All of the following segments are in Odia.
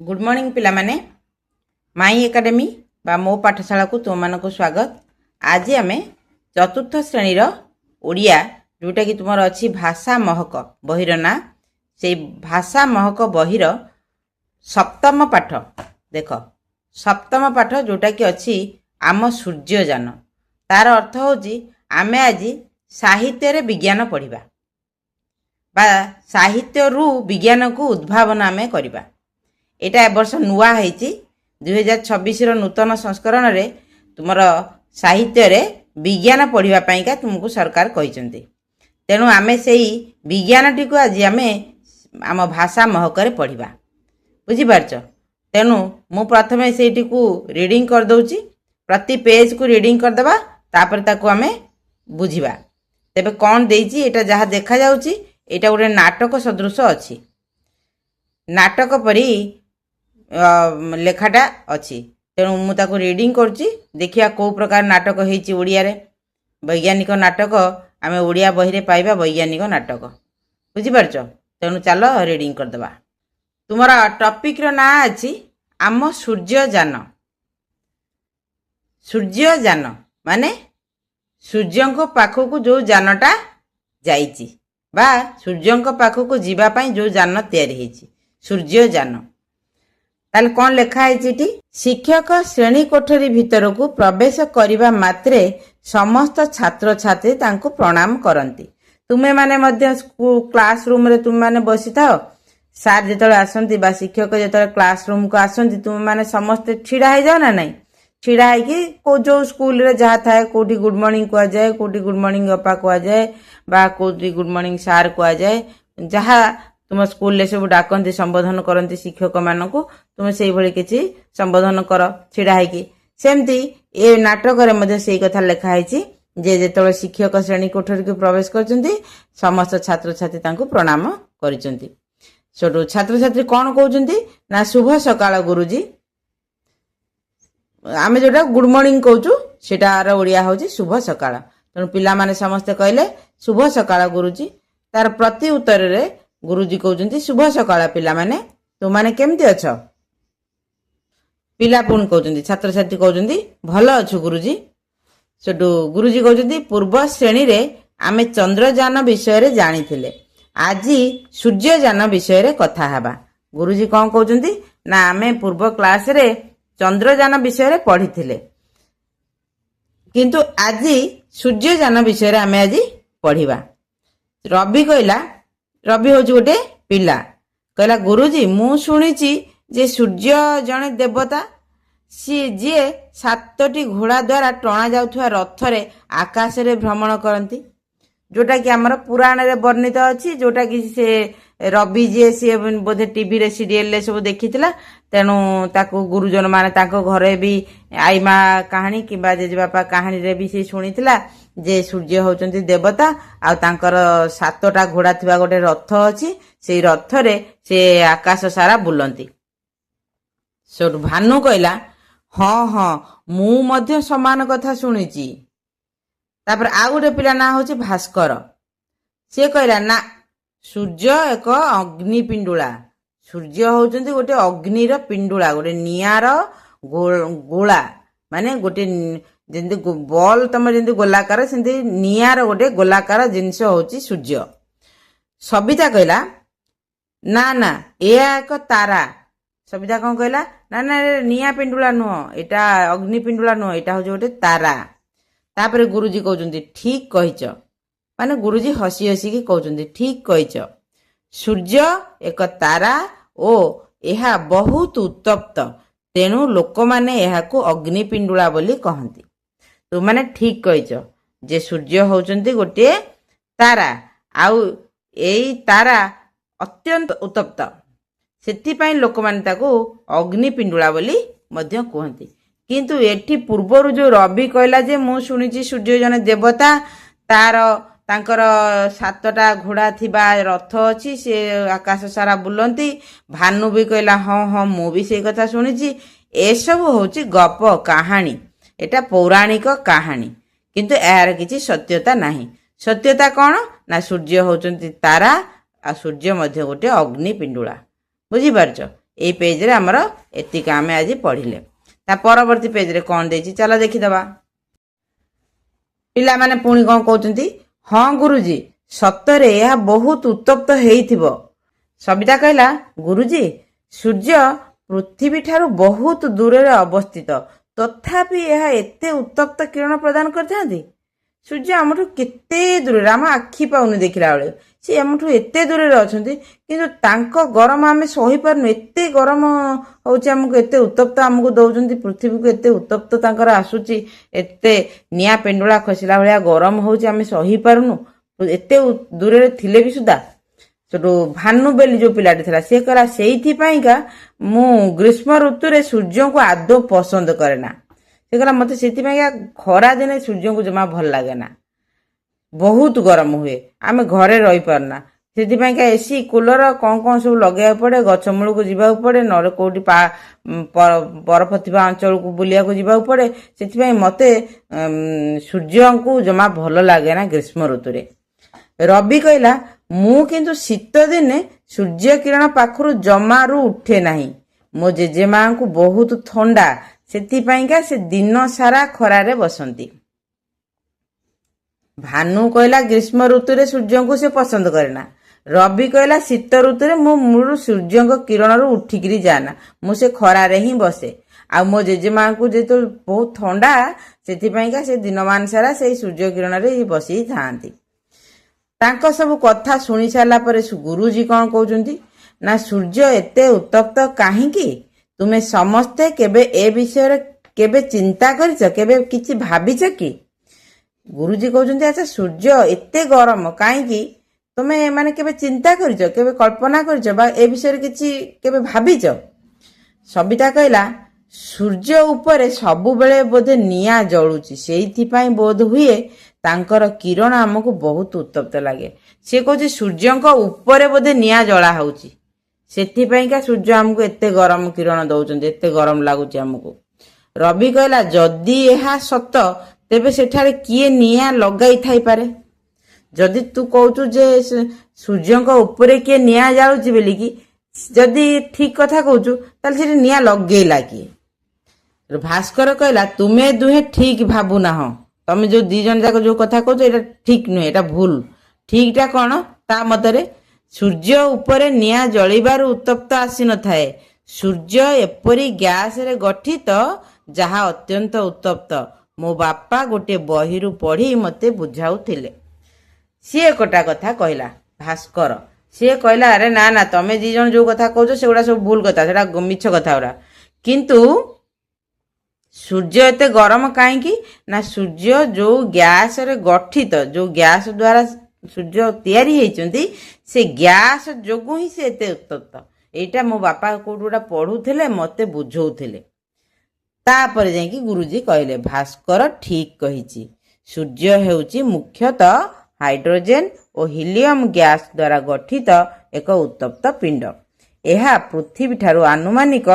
गुड मॉर्निंग पिला माने माई एकाडेमी बा मो पाठशाला को तुम मानक स्वागत। आज आम चतुर्थ श्रेणीर ओडिया जोटा कि तुम अच्छी भाषा महक बहिर ना से भाषा महक बहिर सप्तम पाठ देख सप्तम पाठ जोटा कि अच्छी आम सूर्यजान तार अर्थ होची आमे आज साहित्य रे विज्ञान पढ़िबा बा साहित्य रु विज्ञान को उद्भावन आमे करिबा। एटा ए वर्ष नुआ है 2026 नूतन संस्करण रे तुमर साहित्य रे विज्ञान पढ़िबा पाइका तुमको सरकार कहिसंती। तेणु आमे सेही विज्ञानटी को आज आमे आम भाषा महकरे पढ़िबा बुझी पारछ। तेणु मु प्रथमे सेठी को रीडिंग कर दउची, प्रति पेज को रीडिंग कर देबा तापर ताको आमे बुझिबा। तेबे कोन देइची एटा जहा देखा जाउची एटा गोटे नाटक सदृश अछि, नाटक परी लेखाटा अच्छी। तेणु मुझे रीडिंग करुच्ची देखिया को प्रकार नाटक होइची ओडिया रे वैज्ञानिक नाटक आमे ओडिया बही रे पाइबा वैज्ञानिक नाटक बुझी पारछ। तेणु चल रीडिंग कर देबा। तुमरा टॉपिक रो ना अछि आम सूर्यजान। सूर्यजान माने सूर्यंको पाखकु जो जानटा जाइची बा सूर्यंको पाखकु जीवा पई जो जान तयारी हेची सूर्यजान। ताल कौन लिखा है? शिक्षक श्रेणी कोठरी भितर को प्रवेश करिबा मात्रे समस्त छात्र छात्री तांको प्रणाम करती। तुमे माने मध्य क्लास रूम रे तुम माने बसी थाओ, सार जेतले आसंती बा शिक्षक जेतले क्लास रूम को आसंती तुम माने समस्त छिड़ा हो जाओ ना नहीं? छिड़ा है कि को जो स्कूल रे जहा थाए कोठी गुड मॉर्निंग को जाए, कोठी गुड मॉर्निंग अपा को जाए बा कोठी गुड मॉर्निंग सार को जाए, जहा तुम स्कूल ले सब डाकती संबोधन करती शिक्षक मानक तुम से भली किसी संबोधन कर छिड़ा है। सेमती ए नाटक रे मध्य सेही कथा लिखा है जे जेतले शिक्षक श्रेणी कोठरी को प्रवेश करचंती समस्त छात्र छात्री तांको प्रणाम करिसंती। छोटो छात्र छात्री कौन कहउचंती ना शुभ सकाळ गुरुजी। आमे जोटा गुड मॉर्निंग कहउचु सेटार ओडिया होची शुभ सकाळ। तेणु पिला माने समस्त कहले शुभ सकाळ गुरुजी। तार प्रति उत्तर रे गुरुजी कहउचंती शुभ सकाळ पिला माने तुम माने केमती अछ? पिला पुण कहउचंती छात्र छात्री कहउचंती भलो अछु गुरुजी। सेटू गुरुजी कहउचंती पूर्व श्रेणी रे आमे चंद्रयान विषय रे जानिथिले, आजी सूर्ययान विषय रे कथा हेबा। गुरुजी कोन कहउचंती ना आमे पूर्व क्लास रे चंद्रयान विषय रे पढ़िथिले किंतु आजी सूर्ययान विषय रे आमे आजी पढ़िबा। रवि कहला, रवि हूँ गोटे पिला कहला गुरुजी मु शुणिची जे सूर्य जने देवता सी जी 7टी घोड़ा द्वारा टणा जाउथुवा रथरे आकाश रे भ्रमण करती, जोटा कि आमर पुराण रे वर्णित अछि, जोटा कि से रवि जी सी बोधे टीवी रे सीरियल ले सब देखिथिला। तेणु ताको गुरुजन माने ताको घरे भी आईमा कहानी किबा जेजेबापा कहानी रे भी से शुणिथिला जे सूर्य होचंती देवता आ तांकर 7टा घोड़ा थिबा गोटे रथ अछि, सेई रथ रे से आकाश सारा बुलंती। सोट भानु कहला हाँ हाँ मु मध्य समान कथा शुणिची। तापर आ गोटे पिला ना होची भास्कर, से कहला ना सूर्य एक अग्नि पिंडुला। सूर्य होचंती गोटे अग्निर पिंडुला, गोटे नियार गोला माने गोटे जेंति बॉल तम जेंति गोलाकार सेंति नियार गोटे गोलाकार जिनस होची सूर्य। सबिता कहला ना ना एया एक तारा। सबिता कौन कहला ना ना निया पिंडुला नुह, एटा अग्नि पिंडुला नुह, एटा होची गोटे तारा। तापरे गुरुजी कहउचंती ठीक कहिच, माने गुरुजी हसी हसी की कहउचंती ठीक कहिच। सूर्य एक तारा ओ एहा बहुत उत्तप्त, तेणु लोक माने एहाकू अग्नि पिंडुला बोली कहंती। तु माने ठीक कहिच जे सूर्य होचंती गोटे तारा आउ एई तारा अत्यंत उत्तप्त, सेति पई लोक माने ताको अग्नि पिंडुला बोली मध्य कहंती। किंतु एठी पूर्वरु जो रवि कहला जे मु सुनिची सूर्य जने देवता, तार तांकर 7टा घोड़ा थिबा रथ अछि, से आकाश सारा बुलंती। भानु भी कहला हाँ हाँ मु भी से कथा सुनिची। ए सब होची गप कहानी, एटा पौराणिक कहानी, किंतु यार किछि सत्यता नाही। सत्यता कौन ना सूर्य होचंती तारा आ सूर्य मध्य गोटे अग्नि पिंडुला। बुझी पारछ? ଏଇ ପେଜରେ ଆମର ଏତିକି ଆମେ ଆଜି ପଢିଲେ। ତା ପରବର୍ତ୍ତୀ ପେଜରେ କ'ଣ ଦେଇଛି ଚାଲ ଦେଖିଦେବା। ପିଲାମାନେ ପୁଣି କ'ଣ କହୁଛନ୍ତି, ହଁ ଗୁରୁଜୀ ସତରେ ଏହା ବହୁତ ଉତ୍ତପ୍ତ ହେଇଥିବ। ସବିତା କହିଲା, ଗୁରୁଜୀ ସୂର୍ଯ୍ୟ ପୃଥିବୀ ଠାରୁ ବହୁତ ଦୂରରେ ଅବସ୍ଥିତ, ତଥାପି ଏହା ଏତେ ଉତ୍ତପ୍ତ କିରଣ ପ୍ରଦାନ କରିଥାନ୍ତି। ସୂର୍ଯ୍ୟ ଆମଠୁ କେତେ ଦୂରରେ, ଆମ ଆଖି ପାଉନି ଦେଖିଲା ବେଳେ, ସେ ଆମଠୁ ଏତେ ଦୂରରେ ଅଛନ୍ତି, କିନ୍ତୁ ତାଙ୍କ ଗରମ ଆମେ ସହିପାରୁନୁ। ଏତେ ଗରମ ହଉଛି ଆମକୁ, ଏତେ ଉତ୍ତପ୍ତ ଆମକୁ ଦଉଛନ୍ତି, ପୃଥିବୀକୁ ଏତେ ଉତ୍ତପ୍ତ ତାଙ୍କର ଆସୁଛି, ଏତେ ନିଆଁ ପେଣ୍ଡୁଳା ଖସିଲା ଭଳିଆ ଗରମ ହଉଛି, ଆମେ ସହିପାରୁନୁ ଏତେ ଦୂରରେ ଥିଲେ ବି ସୁଦ୍ଧା। ସେଠୁ ଭାନୁ ବେଲି ଯୋଉ ପିଲାଟି ଥିଲା ସିଏ କହିଲା, ସେଇଥିପାଇଁକା ମୁଁ ଗ୍ରୀଷ୍ମ ଋତୁରେ ସୂର୍ଯ୍ୟଙ୍କୁ ଆଦୌ ପସନ୍ଦ କରେ ନା। ସେ କହିଲା, ମତେ ସେଥିପାଇଁକା ଖରା ଦିନେ ସୂର୍ଯ୍ୟଙ୍କୁ ଜମା ଭଲ ଲାଗେ ନା, ବହୁତ ଗରମ ହୁଏ, ଆମେ ଘରେ ରହିପାରୁନା। ସେଥିପାଇଁକା ଏସି କୁଲର କ'ଣ ସବୁ ଲଗେଇବାକୁ ପଡେ, ଗଛ ମୂଳକୁ ଯିବାକୁ ପଡେ, ନହେଲେ କୋଉଠି ବରଫ ଥିବା ଅଞ୍ଚଳକୁ ବୁଲିବାକୁ ଯିବାକୁ ପଡେ। ସେଥିପାଇଁ ମତେ ସୂର୍ଯ୍ୟଙ୍କୁ ଜମା ଭଲ ଲାଗେ ନା ଗ୍ରୀଷ୍ମ ଋତୁରେ। ରବି କହିଲା, ମୁଁ କିନ୍ତୁ ଶୀତ ଦିନେ ସୂର୍ଯ୍ୟ କିରଣ ପାଖରୁ ଜମାରୁ ଉଠେ ନାହିଁ। ମୋ ଜେଜେମାଙ୍କୁ ବହୁତ ଥଣ୍ଡା, ସେଥିପାଇଁକା ସେ ଦିନ ସାରା ଖରାରେ ବସନ୍ତି। ଭାନୁ କହିଲା, ଗ୍ରୀଷ୍ମ ଋତୁରେ ସୂର୍ଯ୍ୟଙ୍କୁ ସେ ପସନ୍ଦ କରେ ନା। ରବି କହିଲା, ଶୀତ ଋତୁରେ ମୁଁ ମୂଳରୁ ସୂର୍ଯ୍ୟଙ୍କ କିରଣରୁ ଉଠିକିରି ଯାଏନା, ମୁଁ ସେ ଖରାରେ ହିଁ ବସେ। ଆଉ ମୋ ଜେଜେମାଙ୍କୁ ଯେହେତୁ ବହୁତ ଥଣ୍ଡା, ସେଥିପାଇଁକା ସେ ଦିନମାନ ସାରା ସେଇ ସୂର୍ଯ୍ୟ କିରଣରେ ବସିଥାନ୍ତି। ତାଙ୍କ ସବୁ କଥା ଶୁଣି ସାରିଲା ପରେ ଗୁରୁଜୀ କ'ଣ କହୁଛନ୍ତି ନା, ସୂର୍ଯ୍ୟ ଏତେ ଉତ୍ତପ୍ତ କାହିଁକି? ତୁମେ ସମସ୍ତେ କେବେ ଏ ବିଷୟରେ କେବେ ଚିନ୍ତା କରିଛ, କେବେ କିଛି ଭାବିଛ କି? ଗୁରୁଜୀ କହୁଛନ୍ତି, ଆଚ୍ଛା ସୂର୍ଯ୍ୟ ଏତେ ଗରମ କାହିଁକି ତୁମେ ମାନେ କେବେ ଚିନ୍ତା କରିଛ, କେବେ କଳ୍ପନା କରିଛ, ବା ଏ ବିଷୟରେ କିଛି କେବେ ଭାବିଛ? ସବିତା କହିଲା, ସୂର୍ଯ୍ୟ ଉପରେ ସବୁବେଳେ ବୋଧେ ନିଆଁ ଜଳୁଛି, ସେଇଥିପାଇଁ ବୋଧ ହୁଏ ତାଙ୍କର କିରଣ ଆମକୁ ବହୁତ ଉତ୍ତପ୍ତ ଲାଗେ। ସେ କହୁଛି ସୂର୍ଯ୍ୟଙ୍କ ଉପରେ ବୋଧେ ନିଆଁ ଜଳା ହଉଛି, ସେଥିପାଇଁକା ସୂର୍ଯ୍ୟ ଆମକୁ ଏତେ ଗରମ କିରଣ ଦଉଛନ୍ତି, ଏତେ ଗରମ ଲାଗୁଛି ଆମକୁ। ରବି କହିଲା, ଯଦି ଏହା ସତ ତେବେ ସେଠାରେ କିଏ ନିଆଁ ଲଗାଇ ଥାଇପାରେ? ଯଦି ତୁ କହୁଛୁ ଯେ ସୂର୍ଯ୍ୟଙ୍କ ଉପରେ କିଏ ନିଆଁ ଜାଳୁଛି ବୋଲିକି, ଯଦି ଠିକ କଥା କହୁଛୁ ତାହେଲେ ସେଠି ନିଆଁ ଲଗେଇଲା କିଏ? ଭାସ୍କର କହିଲା, ତୁମେ ଦୁହେଁ ଠିକ ଭାବୁନାହଁ, ତମେ ଯୋଉ ଦି ଜଣ ଯାକ ଯୋଉ କଥା କହୁଛ ଏଇଟା ଠିକ ନୁହେଁ, ଏଇଟା ଭୁଲ। ଠିକଟା କ'ଣ? ତା ମତରେ ସୂର୍ଯ୍ୟ ଉପରେ ନିଆଁ ଜଳିବାରୁ ଉତ୍ତପ୍ତ ଆସିନଥାଏ, ସୂର୍ଯ୍ୟ ଏପରି ଗ୍ୟାସରେ ଗଠିତ ଯାହା ଅତ୍ୟନ୍ତ ଉତ୍ତପ୍ତ। ମୋ ବାପା ଗୋଟିଏ ବହିରୁ ପଢି ମତେ ବୁଝାଉଥିଲେ। ସିଏ ଗୋଟା କଥା କହିଲା ଭାସ୍କର। ସିଏ କହିଲା, ଆରେ ନା ନା, ତମେ ଦି ଜଣ ଯୋଉ କଥା କହୁଛ ସେଗୁଡା ସବୁ ଭୁଲ କଥା, ସେଟା ମିଛ କଥା ଗୁଡା। କିନ୍ତୁ ସୂର୍ଯ୍ୟ ଏତେ ଗରମ କାହିଁକି ନା, ସୂର୍ଯ୍ୟ ଯୋଉ ଗ୍ୟାସରେ ଗଠିତ, ଯୋଉ ଗ୍ୟାସ ଦ୍ୱାରା ସୂର୍ଯ୍ୟ ତିଆରି ହେଇଛନ୍ତି, ସେ ଗ୍ୟାସ ଯୋଗୁଁ ହିଁ ସେ ଏତେ ଉତ୍ତପ୍ତ। ଏଇଟା ମୋ ବାପା କୋଉଠି ଗୋଟେ ପଢୁଥିଲେ, ମତେ ବୁଝଉଥିଲେ। ତାପରେ ଯାଇକି ଗୁରୁଜୀ କହିଲେ, ଭାସ୍କର ଠିକ କହିଛି, ସୂର୍ଯ୍ୟ ହେଉଛି ମୁଖ୍ୟତଃ ହାଇଡ୍ରୋଜେନ ଓ ହିଲିୟମ ଗ୍ୟାସ ଦ୍ୱାରା ଗଠିତ ଏକ ଉତ୍ତପ୍ତ ପିଣ୍ଡ। ଏହା ପୃଥିବୀ ଠାରୁ ଆନୁମାନିକ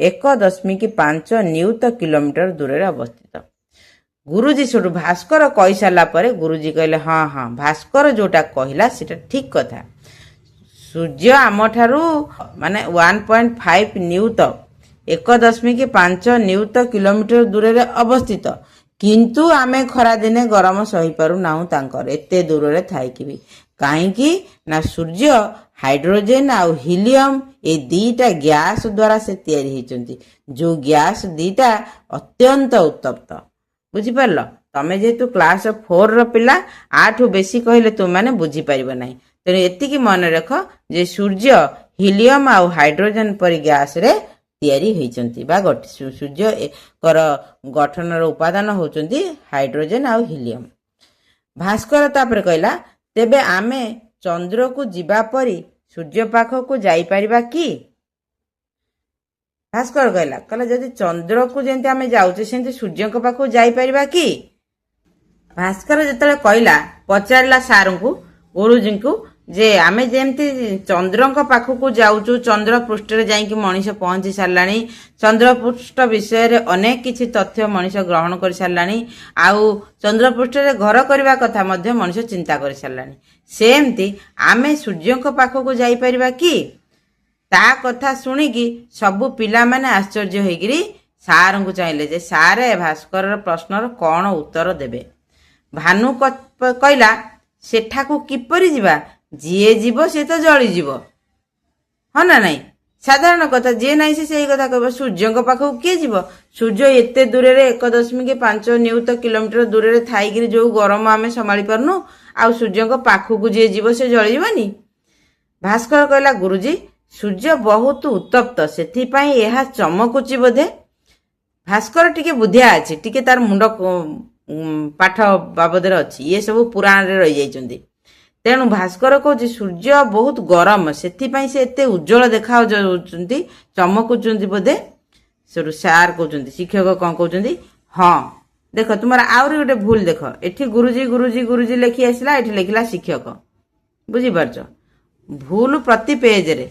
1.5 ନିୟୁତ କିଲୋମିଟର ଦୂରରେ ଅବସ୍ଥିତ। ଗୁରୁଜୀ ସେଠୁ ଭାସ୍କର କହିସାରିଲା ପରେ ଗୁରୁଜୀ କହିଲେ, ହଁ ହଁ, ଭାସ୍କର ଯୋଉଟା କହିଲା ସେଟା ଠିକ କଥା। ସୂର୍ଯ୍ୟ ଆମଠାରୁ ମାନେ 1.5 ନିୟୁତ, 1.5 ନିୟୁତ କିଲୋମିଟର ଦୂରରେ ଅବସ୍ଥିତ, କିନ୍ତୁ ଆମେ ଖରାଦିନେ ଗରମ ସହିପାରୁ ନାହୁଁ ତାଙ୍କର ଏତେ ଦୂରରେ ଥାଇକି ବି। କାହିଁକି ନା ସୂର୍ଯ୍ୟ ହାଇଡ୍ରୋଜେନ ଆଉ ହିଲିୟମ এই ଦିଟା ଗ୍ୟାସ ଦ୍ୱାରା ସେ ତିଆରି ହେଇଛନ୍ତି, ଯୋଉ ଗ୍ୟାସ ଦିଟା ଅତ୍ୟନ୍ତ ଉତ୍ତପ୍ତ। ବୁଝିପାରିଲ? ତମେ ଯେହେତୁ କ୍ଲାସ 4ର ପିଲା, ଆଠୁ ବେଶୀ କହିଲେ ତୁମମାନେ ବୁଝିପାରିବ ନାହିଁ। ତେଣୁ ଏତିକି ମନେ ରଖ ଯେ ସୂର୍ଯ୍ୟ ହିଲିୟମ ଆଉ ହାଇଡ୍ରୋଜେନ ପରି ଗ୍ୟାସରେ ତିଆରି ହେଇଛନ୍ତି, ବା ସୂର୍ଯ୍ୟଙ୍କର ଗଠନର ଉପାଦାନ ହଉଛନ୍ତି ହାଇଡ୍ରୋଜେନ ଆଉ ହିଲିୟମ। ଭାସ୍କର ତାପରେ କହିଲା, ତେବେ ଆମେ ଚନ୍ଦ୍ରକୁ ଯିବା ପରି ସୂର୍ଯ୍ୟ ପାଖକୁ ଯାଇପାରିବା କି? ଭାସ୍କର କହିଲା ଯଦି ଚନ୍ଦ୍ରକୁ ଯେମିତି ଆମେ ଯାଉଛେ ସେମିତି ସୂର୍ଯ୍ୟଙ୍କ ପାଖକୁ ଯାଇପାରିବା କି? ଭାସ୍କର ଯେତେବେଳେ କହିଲା, ପଚାରିଲା ସାରଙ୍କୁ, ଗୁରୁଜୀଙ୍କୁ, ଯେ ଆମେ ଯେମିତି ଚନ୍ଦ୍ରଙ୍କ ପାଖକୁ ଯାଉଛୁ, ଚନ୍ଦ୍ର ପୃଷ୍ଠରେ ଯାଇକି ମଣିଷ ପହଞ୍ଚି ସାରିଲାଣି, ଚନ୍ଦ୍ରପୃଷ୍ଠ ବିଷୟରେ ଅନେକ କିଛି ତଥ୍ୟ ମଣିଷ ଗ୍ରହଣ କରି ସାରିଲାଣି, ଆଉ ଚନ୍ଦ୍ରପୃଷ୍ଠରେ ଘର କରିବା କଥା ମଧ୍ୟ ମଣିଷ ଚିନ୍ତା କରି ସାରିଲାଣି, ସେମିତି ଆମେ ସୂର୍ଯ୍ୟଙ୍କ ପାଖକୁ ଯାଇପାରିବା କି? ତା କଥା ଶୁଣିକି ସବୁ ପିଲାମାନେ ଆଶ୍ଚର୍ଯ୍ୟ ହେଇକିରି ସାରଙ୍କୁ ଚାହିଁଲେ ଯେ ସାରେ ଭାସ୍କରର ପ୍ରଶ୍ନର କ'ଣ ଉତ୍ତର ଦେବେ। ଭାନୁ କହିଲା, ସେଠାକୁ କିପରି ଯିବା? ଯିଏ ଯିବ ସେ ତ ଜଳିଯିବ। ହଁ ନା ନାଇଁ? ସାଧାରଣ କଥା, ଯିଏ ନାହିଁ ସେ ସେଇ କଥା କହିବ। ସୂର୍ଯ୍ୟଙ୍କ ପାଖକୁ କିଏ ଯିବ? ସୂର୍ଯ୍ୟ ଏତେ ଦୂରରେ 1.5 ନିୟୁତ କିଲୋମିଟର ଦୂରରେ ଥାଇକିରି ଯୋଉ ଗରମ ଆମେ ସମ୍ଭାଳି ପାରୁନୁ, ଆଉ ସୂର୍ଯ୍ୟଙ୍କ ପାଖକୁ ଯିଏ ଯିବ ସେ ଜଳିଯିବନି? ଭାସ୍କର କହିଲା, ଗୁରୁଜୀ ସୂର୍ଯ୍ୟ ବହୁତ ଉତ୍ତପ୍ତ, ସେଥିପାଇଁ ଏହା ଚମକୁଛି ବୋଧେ। ଭାସ୍କର ଟିକେ ବୁଦ୍ଧିଆ ଅଛି, ଟିକେ ତାର ମୁଣ୍ଡ ପାଠ ବାବଦରେ ଅଛି, ଇଏ ସବୁ ପୁରାଣରେ ରହିଯାଇଛନ୍ତି। ତେଣୁ ଭାସ୍କର କହୁଛି ସୂର୍ଯ୍ୟ ବହୁତ ଗରମ, ସେଥିପାଇଁ ସେ ଏତେ ଉଜ୍ଜଳ ଦେଖାଯାଉଛନ୍ତି, ଚମକୁଛନ୍ତି ବୋଧେ। ସେଠୁ ସାର୍ କହୁଛନ୍ତି, ଶିକ୍ଷକ କ'ଣ କହୁଛନ୍ତି, ହଁ ଦେଖ ତୁମର ଆହୁରି ଗୋଟେ ଭୁଲ ଦେଖ, ଏଠି ଗୁରୁଜୀ ଗୁରୁଜୀ ଗୁରୁଜୀ ଲେଖି ଆସିଲା, ଏଠି ଲେଖିଲା ଶିକ୍ଷକ। ବୁଝିପାରୁଛ? ଭୁଲ ପ୍ରତି ପେଜରେ।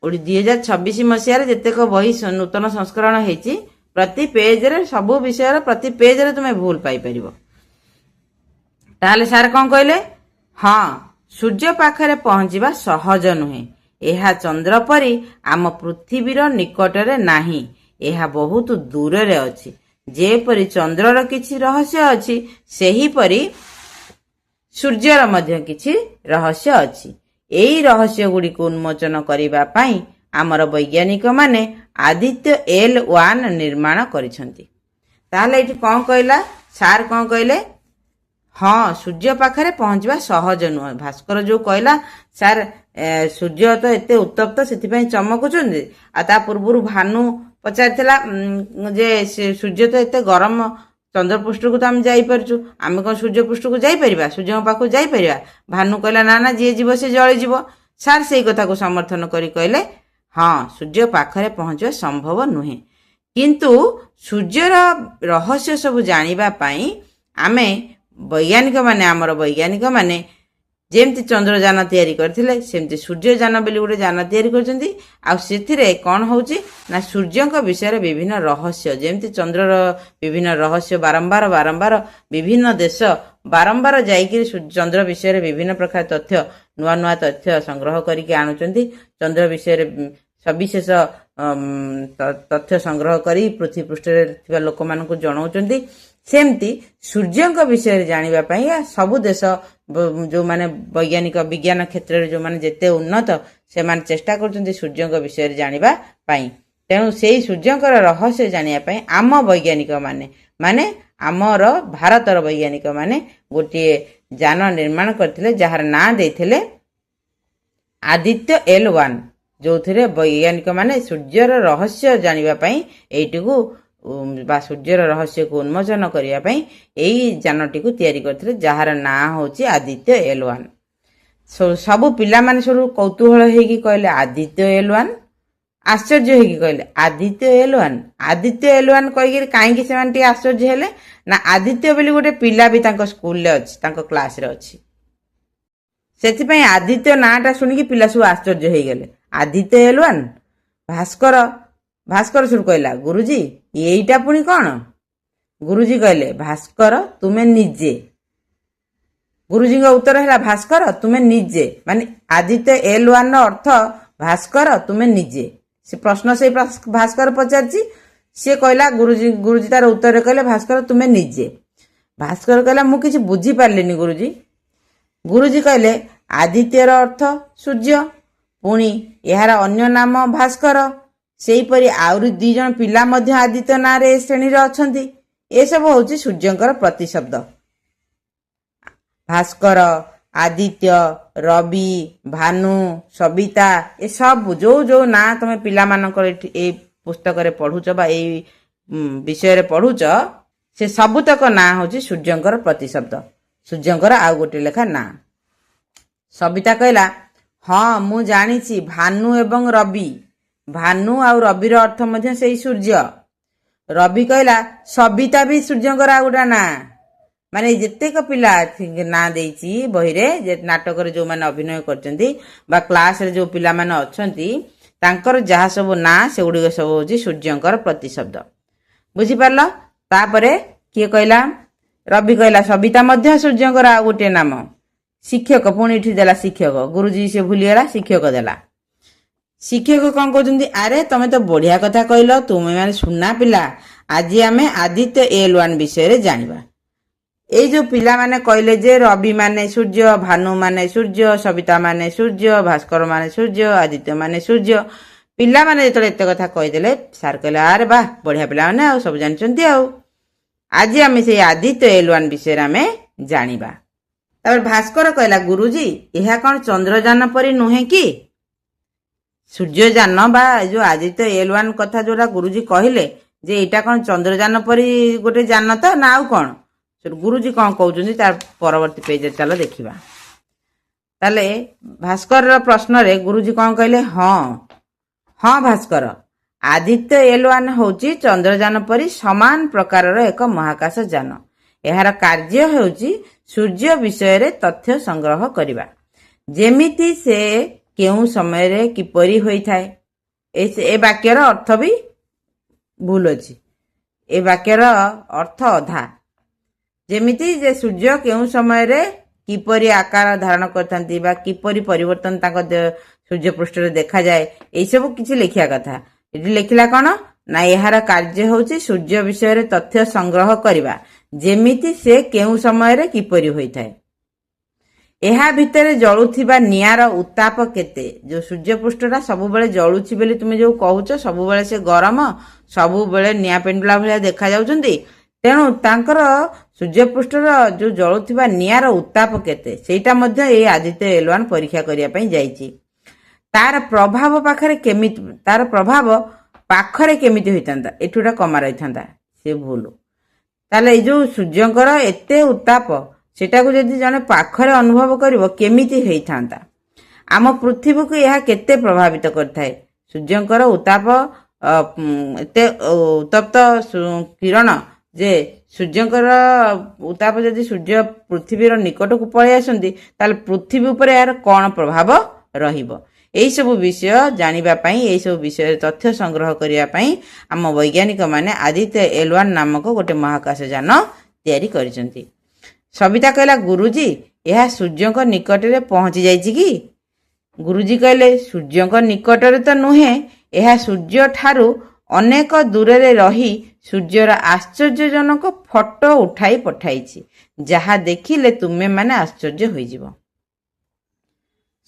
2026 ମସିହାରେ ଯେତେକ ବହି ନୂତନ ସଂସ୍କରଣ ହେଇଛି, ପ୍ରତି ପେଜରେ ସବୁ ବିଷୟର ପ୍ରତି ପେଜରେ ତୁମେ ଭୁଲ ପାଇପାରିବ। ତାହେଲେ ସାର୍ କ'ଣ କହିଲେ? ହଁ, ସୂର୍ଯ୍ୟ ପାଖରେ ପହଞ୍ଚିବା ସହଜ ନୁହେଁ। ଏହା ଚନ୍ଦ୍ର ପରି ଆମ ପୃଥିବୀର ନିକଟରେ ନାହିଁ, ଏହା ବହୁତ ଦୂରରେ ଅଛି। ଯେପରି ଚନ୍ଦ୍ରର କିଛି ରହସ୍ୟ ଅଛି, ସେହିପରି ସୂର୍ଯ୍ୟର ମଧ୍ୟ କିଛି ରହସ୍ୟ ଅଛି। ଏହି ରହସ୍ୟ ଗୁଡ଼ିକୁ ଉନ୍ମୋଚନ କରିବା ପାଇଁ ଆମର ବୈଜ୍ଞାନିକମାନେ ଆଦିତ୍ୟ L1 ନିର୍ମାଣ କରିଛନ୍ତି। ତାହେଲେ ଏଠି କ'ଣ କହିଲା ସାର୍? କ'ଣ କହିଲେ? ହଁ, ସୂର୍ଯ୍ୟ ପାଖରେ ପହଞ୍ଚିବା ସହଜ ନୁହେଁ। ଭାସ୍କର ଯୋଉ କହିଲା ସାର୍ ସୂର୍ଯ୍ୟ ତ ଏତେ ଉତ୍ତପ୍ତ, ସେଥିପାଇଁ ଚମକୁଛନ୍ତି, ଆଉ ତା ପୂର୍ବରୁ ଭାନୁ ପଚାରିଥିଲା ଯେ ସୂର୍ଯ୍ୟ ତ ଏତେ ଗରମ, ଚନ୍ଦ୍ରପୃଷ୍ଠକୁ ତ ଆମେ ଯାଇପାରୁଛୁ, ଆମେ କ'ଣ ସୂର୍ଯ୍ୟ ପୃଷ୍ଠକୁ ଯାଇପାରିବା, ସୂର୍ଯ୍ୟଙ୍କ ପାଖକୁ ଯାଇପାରିବା? ଭାନୁ କହିଲା, ନା ନା, ଯିଏ ଯିବ ସେ ଜଳିଯିବ। ସାର୍ ସେଇ କଥାକୁ ସମର୍ଥନ କରି କହିଲେ, ହଁ, ସୂର୍ଯ୍ୟ ପାଖରେ ପହଞ୍ଚିବା ସମ୍ଭବ ନୁହେଁ, କିନ୍ତୁ ସୂର୍ଯ୍ୟର ରହସ୍ୟ ସବୁ ଜାଣିବା ପାଇଁ ଆମେ ଆମର ବୈଜ୍ଞାନିକମାନେ ଯେମିତି ଚନ୍ଦ୍ରଯାନ ତିଆରି କରିଥିଲେ, ସେମିତି ସୂର୍ଯ୍ୟଯାନ ବୋଲି ଗୋଟେ ଯାନ ତିଆରି କରିଛନ୍ତି। ଆଉ ସେଥିରେ କ'ଣ ହେଉଛି ନା, ସୂର୍ଯ୍ୟଙ୍କ ବିଷୟରେ ବିଭିନ୍ନ ରହସ୍ୟ, ଯେମିତି ଚନ୍ଦ୍ରର ବିଭିନ୍ନ ରହସ୍ୟ ବାରମ୍ବାର ବିଭିନ୍ନ ଦେଶ ବାରମ୍ବାର ଯାଇକିରି ଚନ୍ଦ୍ର ବିଷୟରେ ବିଭିନ୍ନ ପ୍ରକାର ତଥ୍ୟ, ନୂଆ ନୂଆ ତଥ୍ୟ ସଂଗ୍ରହ କରିକି ଆଣୁଛନ୍ତି। ଚନ୍ଦ୍ର ବିଷୟରେ ସବିଶେଷ ତଥ୍ୟ ସଂଗ୍ରହ କରି ପୃଥିବୀ ପୃଷ୍ଠରେ ଥିବା ଲୋକମାନଙ୍କୁ ଜଣାଉଛନ୍ତି। ସେମିତି ସୂର୍ଯ୍ୟଙ୍କ ବିଷୟରେ ଜାଣିବା ପାଇଁ ସବୁ ଦେଶ, ଯୋଉମାନେ ବୈଜ୍ଞାନିକ ବିଜ୍ଞାନ କ୍ଷେତ୍ରରେ ଯୋଉମାନେ ଯେତେ ଉନ୍ନତ, ସେମାନେ ଚେଷ୍ଟା କରୁଛନ୍ତି ସୂର୍ଯ୍ୟଙ୍କ ବିଷୟରେ ଜାଣିବା ପାଇଁ। ତେଣୁ ସେଇ ସୂର୍ଯ୍ୟଙ୍କର ରହସ୍ୟ ଜାଣିବା ପାଇଁ ଆମ ବୈଜ୍ଞାନିକ ମାନେ ଆମର ଭାରତର ବୈଜ୍ଞାନିକ ମାନେ ଗୋଟିଏ ଯାନ ନିର୍ମାଣ କରିଥିଲେ, ଯାହାର ନାଁ ଦେଇଥିଲେ ଆଦିତ୍ୟ L1, ଯୋଉଥିରେ ବୈଜ୍ଞାନିକ ମାନେ ସୂର୍ଯ୍ୟର ରହସ୍ୟ ଜାଣିବା ପାଇଁ ଏଇଟିକୁ ବା ସୂର୍ଯ୍ୟର ରହସ୍ୟକୁ ଉନ୍ମୋଚନ କରିବା ପାଇଁ ଏଇ ଯାନଟିକୁ ତିଆରି କରିଥିଲେ, ଯାହାର ନାଁ ହେଉଛି ଆଦିତ୍ୟ L1। ସବୁ ପିଲାମାନେ ସବୁ କୌତୂହଳ ହେଇକି କହିଲେ ଆଦିତ୍ୟ L1, ଆଶ୍ଚର୍ଯ୍ୟ ହେଇକି କହିଲେ ଆଦିତ୍ୟ L1, ଆଦିତ୍ୟ L1 କହିକିରି କାହିଁକି ସେମାନେ ଟିକେ ଆଶ୍ଚର୍ଯ୍ୟ ହେଲେ ନା, ଆଦିତ୍ୟ ବୋଲି ଗୋଟେ ପିଲା ବି ତାଙ୍କ ସ୍କୁଲରେ ଅଛି, ତାଙ୍କ କ୍ଲାସରେ ଅଛି। ସେଥିପାଇଁ ଆଦିତ୍ୟ ନାଁଟା ଶୁଣିକି ପିଲା ସବୁ ଆଶ୍ଚର୍ଯ୍ୟ ହେଇଗଲେ, ଆଦିତ୍ୟ L1। ଭାସ୍କର ସୁର କହିଲା, ଗୁରୁଜୀ ଏଇଟା ପୁଣି କ'ଣ? ଗୁରୁଜୀ କହିଲେ, ଭାସ୍କର ତୁମେ ନିଜେ। ଗୁରୁଜୀଙ୍କ ଉତ୍ତର ହେଲା, ଭାସ୍କର ତୁମେ ନିଜେ, ମାନେ ଆଦିତ୍ୟ L1 ର ଅର୍ଥ ଭାସ୍କର ତୁମେ ନିଜେ। ସେ ପ୍ରଶ୍ନ ସେଇ ଭାସ୍କର ପଚାରିଛି, ସିଏ କହିଲା, ଗୁରୁଜୀ ତାର ଉତ୍ତରରେ କହିଲେ, ଭାସ୍କର ତୁମେ ନିଜେ। ଭାସ୍କର କହିଲା, ମୁଁ କିଛି ବୁଝିପାରିଲିନି ଗୁରୁଜୀ। ଗୁରୁଜୀ କହିଲେ, ଆଦିତ୍ୟର ଅର୍ଥ ସୂର୍ଯ୍ୟ, ପୁଣି ଏହାର ଅନ୍ୟ ନାମ ଭାସ୍କର, ସେହିପରି ଆହୁରି 2 ଜଣ ପିଲା ମଧ୍ୟ ଆଦିତ୍ୟ ନାଁରେ ଏ ଶ୍ରେଣୀରେ ଅଛନ୍ତି। ଏସବୁ ହେଉଛି ସୂର୍ଯ୍ୟଙ୍କର ପ୍ରତିଶବ୍ଦ। ଭାସ୍କର, ଆଦିତ୍ୟ, ରବି, ଭାନୁ, ସବିତା, ଏସବୁ ଯୋଉ ନାଁ ତମେ ପିଲାମାନଙ୍କର ଏଇ ପୁସ୍ତକରେ ପଢୁଛ ବା ଏଇ ବିଷୟରେ ପଢୁଛ, ସେ ସବୁତକ ନାଁ ହେଉଛି ସୂର୍ଯ୍ୟଙ୍କର ପ୍ରତିଶବ୍ଦ, ସୂର୍ଯ୍ୟଙ୍କର ଆଉ ଗୋଟେ ଲେଖା ନାଁ। ସବିତା କହିଲା, ହଁ ମୁଁ ଜାଣିଛି, ଭାନୁ ଏବଂ ରବି। ଭାନୁ ଆଉ ରବିର ଅର୍ଥ ମଧ୍ୟ ସେଇ ସୂର୍ଯ୍ୟ। ରବି କହିଲା, ସବିତା ବି ସୂର୍ଯ୍ୟଙ୍କର ଆଉ ଗୋଟେ ନାଁ। ମାନେ ଯେତେକ ପିଲା ନାଁ ଦେଇଛି ବହିରେ, ନାଟକରେ ଯୋଉମାନେ ଅଭିନୟ କରିଛନ୍ତି ବା କ୍ଲାସରେ ଯୋଉ ପିଲାମାନେ ଅଛନ୍ତି, ତାଙ୍କର ଯାହା ସବୁ ନାଁ ସେଗୁଡ଼ିକ ସବୁ ହେଉଛି ସୂର୍ଯ୍ୟଙ୍କର ପ୍ରତିଶବ୍ଦ। ବୁଝିପାରିଲ? ତାପରେ କିଏ କହିଲା? ରବି କହିଲା, ସବିତା ମଧ୍ୟ ସୂର୍ଯ୍ୟଙ୍କର ଆଉ ଗୋଟିଏ ନାମ। ଶିକ୍ଷକ, ପୁଣି ଏଠି ଦେଲା ଶିକ୍ଷକ, ଗୁରୁଜୀ ସେ ଭୁଲିଗଲା, ଶିକ୍ଷକ ଦେଲା। ଶିକ୍ଷକ କ'ଣ କହୁଛନ୍ତି, ଆରେ ତମେ ତ ବଢିଆ କଥା କହିଲ, ତୁମେ ମାନେ ସୁନା ପିଲା। ଆଜି ଆମେ ଆଦିତ୍ୟ L1 ବିଷୟରେ ଜାଣିବା। ଏଇ ଯୋଉ ପିଲାମାନେ କହିଲେ ଯେ ରବି ମାନେ ସୂର୍ଯ୍ୟ, ଭାନୁ ମାନେ ସୂର୍ଯ୍ୟ, ସବିତା ମାନେ ସୂର୍ଯ୍ୟ, ଭାସ୍କର ମାନେ ସୂର୍ଯ୍ୟ, ଆଦିତ୍ୟ ମାନେ ସୂର୍ଯ୍ୟ, ପିଲାମାନେ ଯେତେବେଳେ ଏତେ କଥା କହିଦେଲେ ସାର୍ କହିଲେ ଆରେ ବାଃ ବଢିଆ ପିଲାମାନେ ଆଉ ସବୁ ଜାଣିଛନ୍ତି ଆଉ। ଆଜି ଆମେ ସେଇ ଆଦିତ୍ୟ L1 ବିଷୟରେ ଆମେ ଜାଣିବା। ତାପରେ ଭାସ୍କର କହିଲା, ଗୁରୁଜୀ ଏହା କ'ଣ ଚନ୍ଦ୍ରଯାନ ପରି ନୁହେଁ କି? ସୂର୍ଯ୍ୟଯାନ ବା ଯୋଉ ଆଦିତ୍ୟ L1 କଥା ଯୋଉଟା ଗୁରୁଜୀ କହିଲେ ଯେ ଏଇଟା କ'ଣ ଚନ୍ଦ୍ରଯାନ ପରି ଗୋଟେ ଯାନ ତ ନା ଆଉ କ'ଣ? ଗୁରୁଜୀ କ'ଣ କହୁଛନ୍ତି ତାର ପରବର୍ତ୍ତୀ ପେଜରେ ଚାଲ ଦେଖିବା। ତାହେଲେ ଭାସ୍କରର ପ୍ରଶ୍ନରେ ଗୁରୁଜୀ କ'ଣ କହିଲେ, ହଁ ଭାସ୍କର, ଆଦିତ୍ୟ L1 ହେଉଛି ଚନ୍ଦ୍ରଯାନ ପରି ସମାନ ପ୍ରକାରର ଏକ ମହାକାଶ ଯାନ। ଏହାର କାର୍ଯ୍ୟ ହେଉଛି ସୂର୍ଯ୍ୟ ବିଷୟରେ ତଥ୍ୟ ସଂଗ୍ରହ କରିବା, ଯେମିତି ସେ କେଉଁ ସମୟରେ କିପରି ହୋଇଥାଏ। ଏ ବାକ୍ୟର ଅର୍ଥ ବି ଭୁଲ ଅଛି, ଏ ବାକ୍ୟର ଅର୍ଥ ଅଧା। ଯେମିତି ଯେ ସୂର୍ଯ୍ୟ କେଉଁ ସମୟରେ କିପରି ଆକାର ଧାରଣ କରିଥାନ୍ତି ବା କିପରି ପରିବର୍ତ୍ତନ ତାଙ୍କ ସୂର୍ଯ୍ୟ ପୃଷ୍ଠରେ ଦେଖାଯାଏ, ଏଇସବୁ କିଛି ଲେଖିବା କଥା। ଏଠି ଲେଖିଲା କ'ଣ ନା ଏହାର କାର୍ଯ୍ୟ ହେଉଛି ସୂର୍ଯ୍ୟ ବିଷୟରେ ତଥ୍ୟ ସଂଗ୍ରହ କରିବା, ଯେମିତି ସେ କେଉଁ ସମୟରେ କିପରି ହୋଇଥାଏ। ଏହା ଭିତରେ ଜଳୁଥିବା ନିଆଁର ଉତ୍ତାପ କେତେ? ଯୋଉ ସୂର୍ଯ୍ୟ ପୃଷ୍ଠଟା ସବୁବେଳେ ଜଳୁଛି ବୋଲି ତୁମେ ଯୋଉ କହୁଛ, ସବୁବେଳେ ସେ ଗରମ, ସବୁବେଳେ ନିଆଁ ପେଣ୍ଡୁଳା ଭଳିଆ ଦେଖାଯାଉଛନ୍ତି, ତେଣୁ ତାଙ୍କର ସୂର୍ଯ୍ୟପୃଷ୍ଠର ଯୋଉ ଜଳୁଥିବା ନିଆଁର ଉତ୍ତାପ କେତେ ସେଇଟା ମଧ୍ୟ ଏଇ ଆଦିତ୍ୟ L1 ପରୀକ୍ଷା କରିବା ପାଇଁ ଯାଇଛି। ତାର ପ୍ରଭାବ ପାଖରେ କେମିତି ହୋଇଥାନ୍ତା, ଏଠୁ ଗୋଟେ କମା ରହିଥାନ୍ତା, ସେ ଭୁଲ। ତାହେଲେ ଏଇ ଯୋଉ ସୂର୍ଯ୍ୟଙ୍କର ଏତେ ଉତ୍ତାପ ସେଟାକୁ ଯଦି ଜଣେ ପାଖରେ ଅନୁଭବ କରିବ କେମିତି ହେଇଥାନ୍ତା। ଆମ ପୃଥିବୀକୁ ଏହା କେତେ ପ୍ରଭାବିତ କରିଥାଏ। ସୂର୍ଯ୍ୟଙ୍କର ଉତ୍ତାପ ଏତେ ଉତ୍ତପ୍ତ କିରଣ ଯେ ସୂର୍ଯ୍ୟଙ୍କର ଉତ୍ତାପ ଯଦି ସୂର୍ଯ୍ୟ ପୃଥିବୀର ନିକଟକୁ ପଳେଇ ଆସନ୍ତି ତାହେଲେ ପୃଥିବୀ ଉପରେ ଏହାର କ'ଣ ପ୍ରଭାବ ରହିବ। ଏହିସବୁ ବିଷୟ ଜାଣିବା ପାଇଁ, ଏହିସବୁ ବିଷୟରେ ତଥ୍ୟ ସଂଗ୍ରହ କରିବା ପାଇଁ ଆମ ବୈଜ୍ଞାନିକ ମାନେ ଆଦିତ୍ୟ L1 ନାମକ ଗୋଟେ ମହାକାଶ ଯାନ ତିଆରି କରିଛନ୍ତି। ସବିତା କହିଲା, ଗୁରୁଜୀ ଏହା ସୂର୍ଯ୍ୟଙ୍କ ନିକଟରେ ପହଞ୍ଚି ଯାଇଛି କି? ଗୁରୁଜୀ କହିଲେ, ସୂର୍ଯ୍ୟଙ୍କ ନିକଟରେ ତ ନୁହେଁ, ଏହା ସୂର୍ଯ୍ୟ ଠାରୁ ଅନେକ ଦୂରରେ ରହି ସୂର୍ଯ୍ୟର ଆଶ୍ଚର୍ଯ୍ୟଜନକ ଫଟୋ ଉଠାଇ ପଠାଇଛି, ଯାହା ଦେଖିଲେ ତୁମେ ମାନେ ଆଶ୍ଚର୍ଯ୍ୟ ହୋଇଯିବ।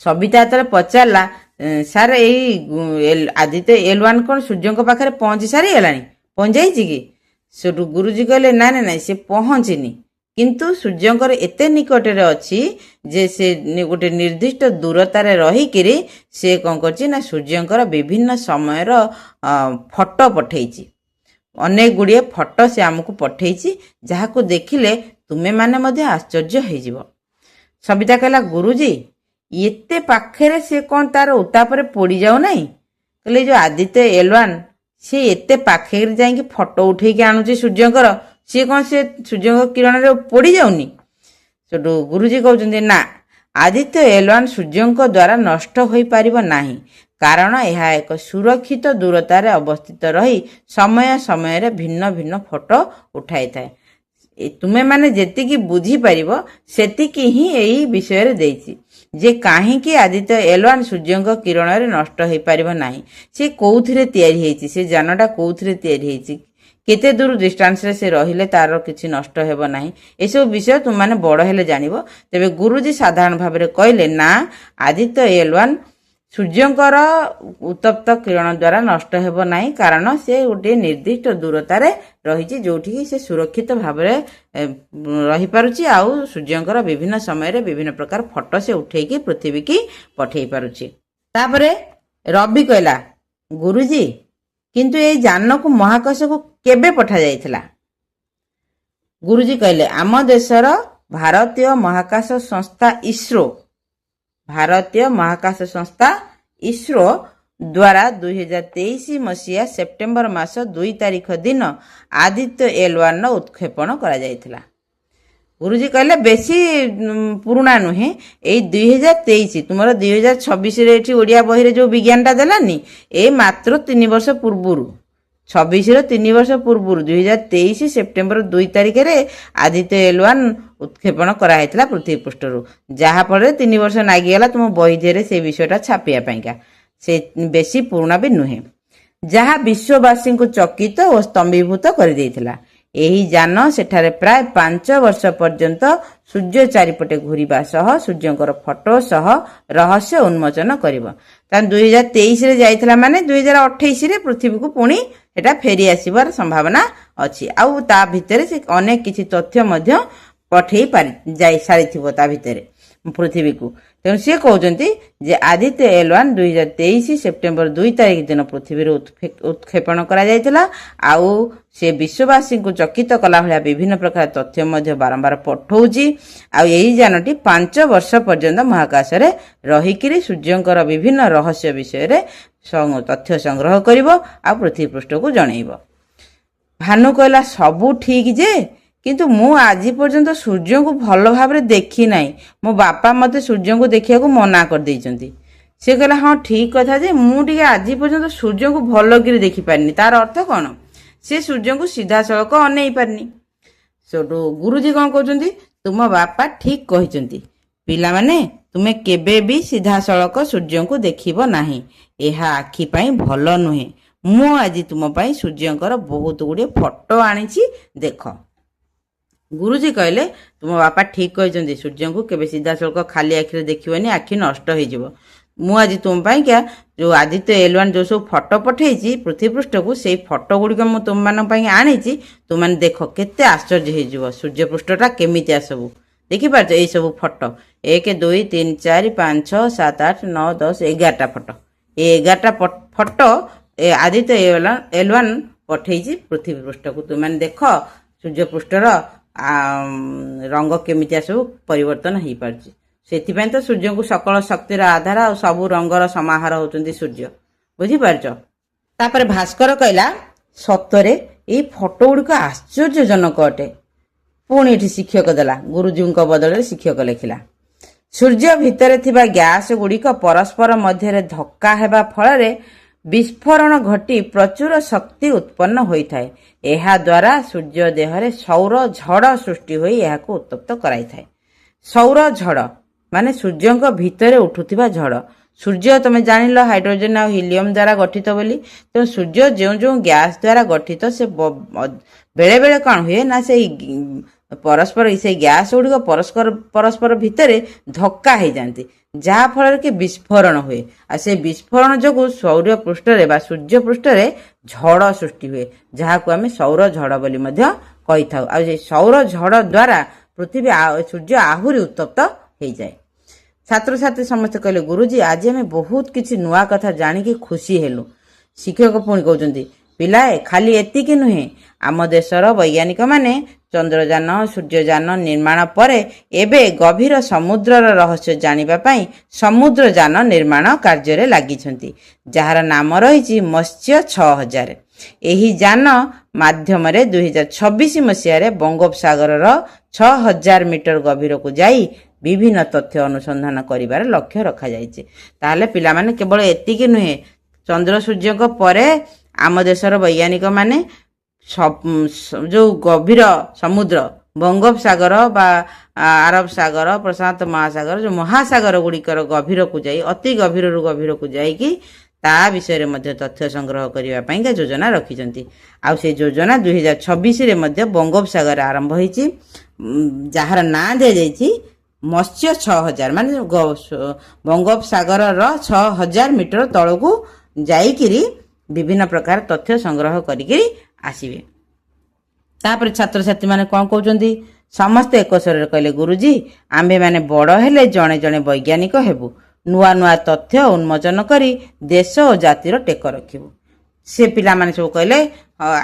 ସବିତା ଯେତେବେଳେ ପଚାରିଲା, ସାର୍ ଏଇ ଆଦିତ୍ୟ L1 କ'ଣ ସୂର୍ଯ୍ୟଙ୍କ ପାଖରେ ପହଞ୍ଚି ସାରିଗଲାଣି, ପହଞ୍ଚିଯାଇଛି କି? ସେଠୁ ଗୁରୁଜୀ କହିଲେ, ନାଇଁ ସେ ପହଞ୍ଚିନି, କିନ୍ତୁ ସୂର୍ଯ୍ୟଙ୍କର ଏତେ ନିକଟରେ ଅଛି ଯେ ସେ ଗୋଟେ ନିର୍ଦ୍ଦିଷ୍ଟ ଦୂରତାରେ ରହିକିରି ସେ କ'ଣ କରିଛି ନା ସୂର୍ଯ୍ୟଙ୍କର ବିଭିନ୍ନ ସମୟର ଫଟୋ ପଠେଇଛି। ଅନେକ ଗୁଡ଼ିଏ ଫଟୋ ସେ ଆମକୁ ପଠେଇଛି, ଯାହାକୁ ଦେଖିଲେ ତୁମେ ମାନେ ମଧ୍ୟ ଆଶ୍ଚର୍ଯ୍ୟ ହେଇଯିବ। ସବିତା କହିଲା, ଗୁରୁଜୀ ଏତେ ପାଖରେ ସେ କ'ଣ ତାର ଉତ୍ତାପରେ ପୋଡ଼ି ଯାଉନାହିଁ? କହିଲେ, ଯୋଉ ଆଦିତ୍ୟ L1 ସେ ଏତେ ପାଖରେ ଯାଇକି ଫଟୋ ଉଠେଇକି ଆଣୁଛି ସୂର୍ଯ୍ୟଙ୍କର, ସିଏ କ'ଣ ସେ ସୂର୍ଯ୍ୟଙ୍କ କିରଣରେ ପୋଡ଼ି ଯାଉନି? ସେଠୁ ଗୁରୁଜୀ କହୁଛନ୍ତି, ନା, ଆଦିତ୍ୟ L1 ସୂର୍ଯ୍ୟଙ୍କ ଦ୍ୱାରା ନଷ୍ଟ ହୋଇପାରିବ ନାହିଁ, କାରଣ ଏହା ଏକ ସୁରକ୍ଷିତ ଦୂରତାରେ ଅବସ୍ଥିତ ରହି ସମୟ ସମୟରେ ଭିନ୍ନ ଭିନ୍ନ ଫଟୋ ଉଠାଇଥାଏ। ତୁମେ ମାନେ ଯେତିକି ବୁଝିପାରିବ ସେତିକି ହିଁ ଏହି ବିଷୟରେ ଦେଇଛି ଯେ କାହିଁକି ଆଦିତ୍ୟ L1 ସୂର୍ଯ୍ୟଙ୍କ କିରଣରେ ନଷ୍ଟ ହୋଇପାରିବ ନାହିଁ। ସେ କୋଉଥିରେ ତିଆରି ହେଇଛି, ସେ ଯାନଟା କୋଉଥିରେ ତିଆରି ହେଇଛି, କେତେ ଦୂର ଡିଷ୍ଟାନ୍ସରେ ସେ ରହିଲେ ତାର କିଛି ନଷ୍ଟ ହେବ ନାହିଁ, ଏସବୁ ବିଷୟ ତୁମମାନେ ବଡ଼ ହେଲେ ଜାଣିବ। ତେବେ ଗୁରୁଜୀ ସାଧାରଣ ଭାବରେ କହିଲେ, ନା, ଆଦିତ୍ୟ L1 ସୂର୍ଯ୍ୟଙ୍କର ଉତ୍ତପ୍ତ କିରଣ ଦ୍ୱାରା ନଷ୍ଟ ହେବ ନାହିଁ, କାରଣ ସେ ଗୋଟିଏ ନିର୍ଦ୍ଦିଷ୍ଟ ଦୂରତାରେ ରହିଛି ଯୋଉଠିକି ସେ ସୁରକ୍ଷିତ ଭାବରେ ରହିପାରୁଛି, ଆଉ ସୂର୍ଯ୍ୟଙ୍କର ବିଭିନ୍ନ ସମୟରେ ବିଭିନ୍ନ ପ୍ରକାର ଫଟୋ ସେ ଉଠେଇକି ପୃଥିବୀକି ପଠେଇ ପାରୁଛି। ତାପରେ ରବି କହିଲା, ଗୁରୁଜୀ କିନ୍ତୁ ଏଇ ଯାନକୁ ମହାକାଶକୁ କେବେ ପଠାଯାଇଥିଲା? ଗୁରୁଜୀ କହିଲେ, ଆମ ଦେଶର ଭାରତୀୟ ମହାକାଶ ସଂସ୍ଥା ଇସ୍ରୋ ଦ୍ୱାରା 2023 ମସିହା ସେପ୍ଟେମ୍ବର ମାସ 2 ତାରିଖ ଦିନ ଆଦିତ୍ୟ L1 ଉତ୍କ୍ଷେପଣ କରାଯାଇଥିଲା। ଗୁରୁଜୀ କହିଲେ, ବେଶୀ ପୁରୁଣା ନୁହେଁ, ଏଇ 2023, ତୁମର 2026ରେ ଏଠି ଓଡ଼ିଆ ବହିରେ ଯୋଉ ବିଜ୍ଞାନଟା ଦେଲାନି, ଏଇ ମାତ୍ର 3 ବର୍ଷ ପୂର୍ବରୁ, 26ର 3 ବର୍ଷ ପୂର୍ବରୁ 2023 ସେପ୍ଟେମ୍ବର 2 ତାରିଖରେ ଆଦିତ୍ୟ L1 ଉତ୍କ୍ଷେପଣ କରାଯାଇଥିଲା ପୃଥିବୀ ପୃଷ୍ଠରୁ, ଯାହାଫଳରେ 3 ବର୍ଷ ଲାଗିଗଲା ତୁମ ବହି ଦେହରେ ସେ ବିଷୟଟା ଛାପିବା ପାଇଁକା। ସେ ବେଶୀ ପୁରୁଣା ବି ନୁହେଁ, ଯାହା ବିଶ୍ୱବାସୀଙ୍କୁ ଚକିତ ଓ ସ୍ତମ୍ଭୀଭୂତ କରିଦେଇଥିଲା। ଏହି ଯାନ ସେଠାରେ ପ୍ରାୟ 5 ବର୍ଷ ପର୍ଯ୍ୟନ୍ତ ସୂର୍ଯ୍ୟ ଚାରିପଟେ ଘୂରିବା ସହ ସୂର୍ଯ୍ୟଙ୍କର ଫଟୋ ସହ ରହସ୍ୟ ଉନ୍ମୋଚନ କରିବ। ତାହେଲେ 2023ରେ ଯାଇଥିଲା, ମାନେ 2028ରେ ପୃଥିବୀକୁ ପୁଣି ଏଟା ଫେରି ଆସିବାର ସମ୍ଭାବନା ଅଛି। ଆଉ ତା ଭିତରେ ସେ ଅନେକ କିଛି ତଥ୍ୟ ମଧ୍ୟ ପଠେଇ ଯାଇ ସାରିଥିବ ତା ଭିତରେ ପୃଥିବୀକୁ। ତେଣୁ ସିଏ କହୁଛନ୍ତି ଯେ ଆଦିତ୍ୟ L1 2023 ସେପ୍ଟେମ୍ବର 2 ତାରିଖ ଦିନ ପୃଥିବୀରୁ ଉତ୍କ୍ଷେପଣ କରାଯାଇଥିଲା। ଆଉ ସେ ବିଶ୍ୱବାସୀଙ୍କୁ ଚକିତ କଲା ଭଳିଆ ବିଭିନ୍ନ ପ୍ରକାର ତଥ୍ୟ ମଧ୍ୟ ବାରମ୍ବାର ପଠଉଛି। ଆଉ ଏହି ଯାନଟି 5 ବର୍ଷ ପର୍ଯ୍ୟନ୍ତ ମହାକାଶରେ ରହିକିରି ସୂର୍ଯ୍ୟଙ୍କର ବିଭିନ୍ନ ରହସ୍ୟ ବିଷୟରେ ତଥ୍ୟ ସଂଗ୍ରହ କରିବ ଆଉ ପୃଥିବୀ ପୃଷ୍ଠକୁ ଜଣେଇବ। ଭାନୁ କହିଲା, ସବୁ ଠିକ୍ ଯେ, କିନ୍ତୁ ମୁଁ ଆଜି ପର୍ଯ୍ୟନ୍ତ ସୂର୍ଯ୍ୟଙ୍କୁ ଭଲ ଭାବରେ ଦେଖି ନାହିଁ। ମୋ ବାପା ମୋତେ ସୂର୍ଯ୍ୟଙ୍କୁ ଦେଖିବାକୁ ମନା କରିଦେଇଛନ୍ତି। ସେ କହିଲା, ହଁ ଠିକ୍ କଥା ଯେ, ମୁଁ ଟିକେ ଆଜି ପର୍ଯ୍ୟନ୍ତ ସୂର୍ଯ୍ୟଙ୍କୁ ଭଲକିରି ଦେଖିପାରିନି। ତାର ଅର୍ଥ କ'ଣ? ସେ ସୂର୍ଯ୍ୟଙ୍କୁ ସିଧାସଳଖ ଅନେଇ ପାରିନି। ସେଠୁ ଗୁରୁଜୀ କ'ଣ କହୁଛନ୍ତି, ତୁମ ବାପା ଠିକ୍ କହିଛନ୍ତି। ପିଲାମାନେ, ତୁମେ କେବେ ବି ସିଧାସଳଖ ସୂର୍ଯ୍ୟଙ୍କୁ ଦେଖିବ ନାହିଁ। ଏହା ଆଖି ପାଇଁ ଭଲ ନୁହେଁ। ମୁଁ ଆଜି ତୁମ ପାଇଁ ସୂର୍ଯ୍ୟଙ୍କର ବହୁତ ଗୁଡ଼ିଏ ଫଟୋ ଆଣିଛି, ଦେଖ। ଗୁରୁଜୀ କହିଲେ, ତୁମ ବାପା ଠିକ୍ କହିଛନ୍ତି। ସୂର୍ଯ୍ୟଙ୍କୁ କେବେ ସିଧାସଳଖ ଖାଲି ଆଖିରେ ଦେଖିବନି, ଆଖି ନଷ୍ଟ ହେଇଯିବ। ମୁଁ ଆଜି ତୁମ ପାଇଁକା ଯେଉଁ ଆଦିତ୍ୟ L1 ଯେଉଁ ସବୁ ଫଟୋ ପଠେଇଛି ପୃଥିବୀ ପୃଷ୍ଠକୁ, ସେଇ ଫଟୋ ଗୁଡ଼ିକ ମୁଁ ତୁମମାନଙ୍କ ପାଇଁ ଆଣିଛି। ତୁମମାନେ ଦେଖ, କେତେ ଆଶ୍ଚର୍ଯ୍ୟ ହେଇଯିବ ସୂର୍ଯ୍ୟ ପୃଷ୍ଠଟା କେମିତିଆ ସବୁ। ଦେଖିପାରୁଛ ଏଇ ସବୁ ଫଟୋ 1 2 3 4 5 6 7 8 9 10 11ଟା ଫଟୋ। এই 11ଟା ଫଟୋ ଆଦିତ୍ୟ L1 ପଠେଇଛି ପୃଥିବୀ ପୃଷ୍ଠକୁ। ତୁମମାନେ ଦେଖ ସୂର୍ଯ୍ୟ ପୃଷ୍ଠର ରଙ୍ଗ କେମିତିଆ ସବୁ ପରିବର୍ତ୍ତନ ହେଇପାରୁଛି। ସେଥିପାଇଁ ତ ସୂର୍ଯ୍ୟଙ୍କୁ ସକଳ ଶକ୍ତିର ଆଧାର ଆଉ ସବୁ ରଙ୍ଗର ସମାହାର ହେଉଛନ୍ତି ସୂର୍ଯ୍ୟ। ବୁଝିପାରୁଛ? ତାପରେ ଭାସ୍କର କହିଲା, ସତରେ ଏଇ ଫଟୋ ଗୁଡ଼ିକ ଆଶ୍ଚର୍ଯ୍ୟଜନକ ଅଟେ। ପୁଣି ଏଠି ଶିକ୍ଷକ ଦେଲା, ଗୁରୁଜୀଙ୍କ ବଦଳରେ ଶିକ୍ଷକ ଲେଖିଲା। ସୂର୍ଯ୍ୟ ଭିତରେ ଥିବା ଗ୍ୟାସ୍ ଗୁଡ଼ିକ ପରସ୍ପର ମଧ୍ୟରେ ଧକ୍କା ହେବା ଫଳରେ ବିସ୍ଫୋରଣ ଘଟି ପ୍ରଚୁର ଶକ୍ତି ଉତ୍ପନ୍ନ ହୋଇଥାଏ। ଏହା ଦ୍ୱାରା ସୂର୍ଯ୍ୟ ଦେହରେ ସୌର ଝଡ଼ ସୃଷ୍ଟି ହୋଇ ଏହାକୁ ଉତ୍ତପ୍ତ କରାଇଥାଏ। ସୌର ଝଡ଼ ମାନେ ସୂର୍ଯ୍ୟଙ୍କ ଭିତରେ ଉଠୁଥିବା ଝଡ଼। ସୂର୍ଯ୍ୟ ତମେ ଜାଣିଲ ହାଇଡ୍ରୋଜେନ ଆଉ ହିଲିୟମ ଦ୍ୱାରା ଗଠିତ ବୋଲି। ତେଣୁ ସୂର୍ଯ୍ୟ ଯେଉଁ ଯେଉଁ ଗ୍ୟାସ୍ ଦ୍ୱାରା ଗଠିତ, ସେ ବେଳେ ବେଳେ କ'ଣ ହୁଏ ନା, ସେଇ ଗ୍ୟାସ୍ ଗୁଡ଼ିକ ପରସ୍ପର ଭିତରେ ଧକ୍କା ହେଇଯାନ୍ତି, ଯାହା ଫଳରେ କି ବିସ୍ଫୋରଣ ହୁଏ। ଆଉ ସେ ବିସ୍ଫୋରଣ ଯୋଗୁଁ ସୌର ପୃଷ୍ଠରେ ବା ସୂର୍ଯ୍ୟ ପୃଷ୍ଠରେ ଝଡ଼ ସୃଷ୍ଟି ହୁଏ, ଯାହାକୁ ଆମେ ସୌର ଝଡ଼ ବୋଲି ମଧ୍ୟ କହିଥାଉ। ଆଉ ସେ ସୌର ଝଡ଼ ଦ୍ୱାରା ସୂର୍ଯ୍ୟ ଆହୁରି ଉତ୍ତପ୍ତ ହେଇଯାଏ। ଛାତ୍ରଛାତ୍ରୀ ସମସ୍ତେ କହିଲେ, ଗୁରୁଜୀ ଆଜି ଆମେ ବହୁତ କିଛି ନୂଆ କଥା ଜାଣିକି ଖୁସି ହେଲୁ। ଶିକ୍ଷକ ପୁଣି କହୁଛନ୍ତି, ପିଲାଏ ଖାଲି ଏତିକି ନୁହେଁ, ଆମ ଦେଶର ବୈଜ୍ଞାନିକମାନେ ଚନ୍ଦ୍ରଯାନ ସୂର୍ଯ୍ୟଯାନ ନିର୍ମାଣ ପରେ ଏବେ ଗଭୀର ସମୁଦ୍ରର ରହସ୍ୟ ଜାଣିବା ପାଇଁ ସମୁଦ୍ରଯାନ ନିର୍ମାଣ କାର୍ଯ୍ୟରେ ଲାଗିଛନ୍ତି, ଯାହାର ନାମ ରହିଛି ମତ୍ସ୍ୟ 6000। ଏହି ଯାନ ମାଧ୍ୟମରେ 2026 ମସିହାରେ ବଙ୍ଗୋପସାଗରର 6000 ମିଟର ଗଭୀରକୁ ଯାଇ ବିଭିନ୍ନ ତଥ୍ୟ ଅନୁସନ୍ଧାନ କରିବାର ଲକ୍ଷ୍ୟ ରଖାଯାଇଛି। ତାହେଲେ ପିଲାମାନେ କେବଳ ଏତିକି ନୁହେଁ, ଚନ୍ଦ୍ର ସୂର୍ଯ୍ୟଙ୍କ ପରେ ଆମ ଦେଶର ବୈଜ୍ଞାନିକମାନେ ଯେଉଁ ଗଭୀର ସମୁଦ୍ର ବଙ୍ଗୋପସାଗର ବା ଆରବ ସାଗର, ପ୍ରଶାନ୍ତ ମହାସାଗର, ଯେଉଁ ମହାସାଗର ଗୁଡ଼ିକର ଗଭୀରକୁ ଯାଇ ଅତି ଗଭୀରରୁ ଗଭୀରକୁ ଯାଇକି ତା ବିଷୟରେ ମଧ୍ୟ ତଥ୍ୟ ସଂଗ୍ରହ କରିବା ପାଇଁକା ଯୋଜନା ରଖିଛନ୍ତି। ଆଉ ସେ ଯୋଜନା 2026ରେ ମଧ୍ୟ ବଙ୍ଗୋପସାଗରରେ ଆରମ୍ଭ ହୋଇଛି, ଯାହାର ନାଁ ଦିଆଯାଇଛି ମତ୍ସ୍ୟ 6000। ମାନେ ବଙ୍ଗୋପସାଗରର 6000 ମିଟର ତଳକୁ ଯାଇକିରି ବିଭିନ୍ନ ପ୍ରକାର ତଥ୍ୟ ସଂଗ୍ରହ କରିକି ଆସିବେ। ତାପରେ ଛାତ୍ରଛାତ୍ରୀ ମାନେ କ'ଣ କହୁଛନ୍ତି, ସମସ୍ତେ ଏକ ସ୍ୱରରେ କହିଲେ, ଗୁରୁଜୀ ଆମ୍ଭେମାନେ ବଡ଼ ହେଲେ ଜଣେ ଜଣେ ବୈଜ୍ଞାନିକ ହେବୁ, ନୂଆ ନୂଆ ତଥ୍ୟ ଉନ୍ମୋଚନ କରି ଦେଶ ଓ ଜାତିର ଟେକ ରଖିବୁ। ସେ ପିଲାମାନେ ସବୁ କହିଲେ,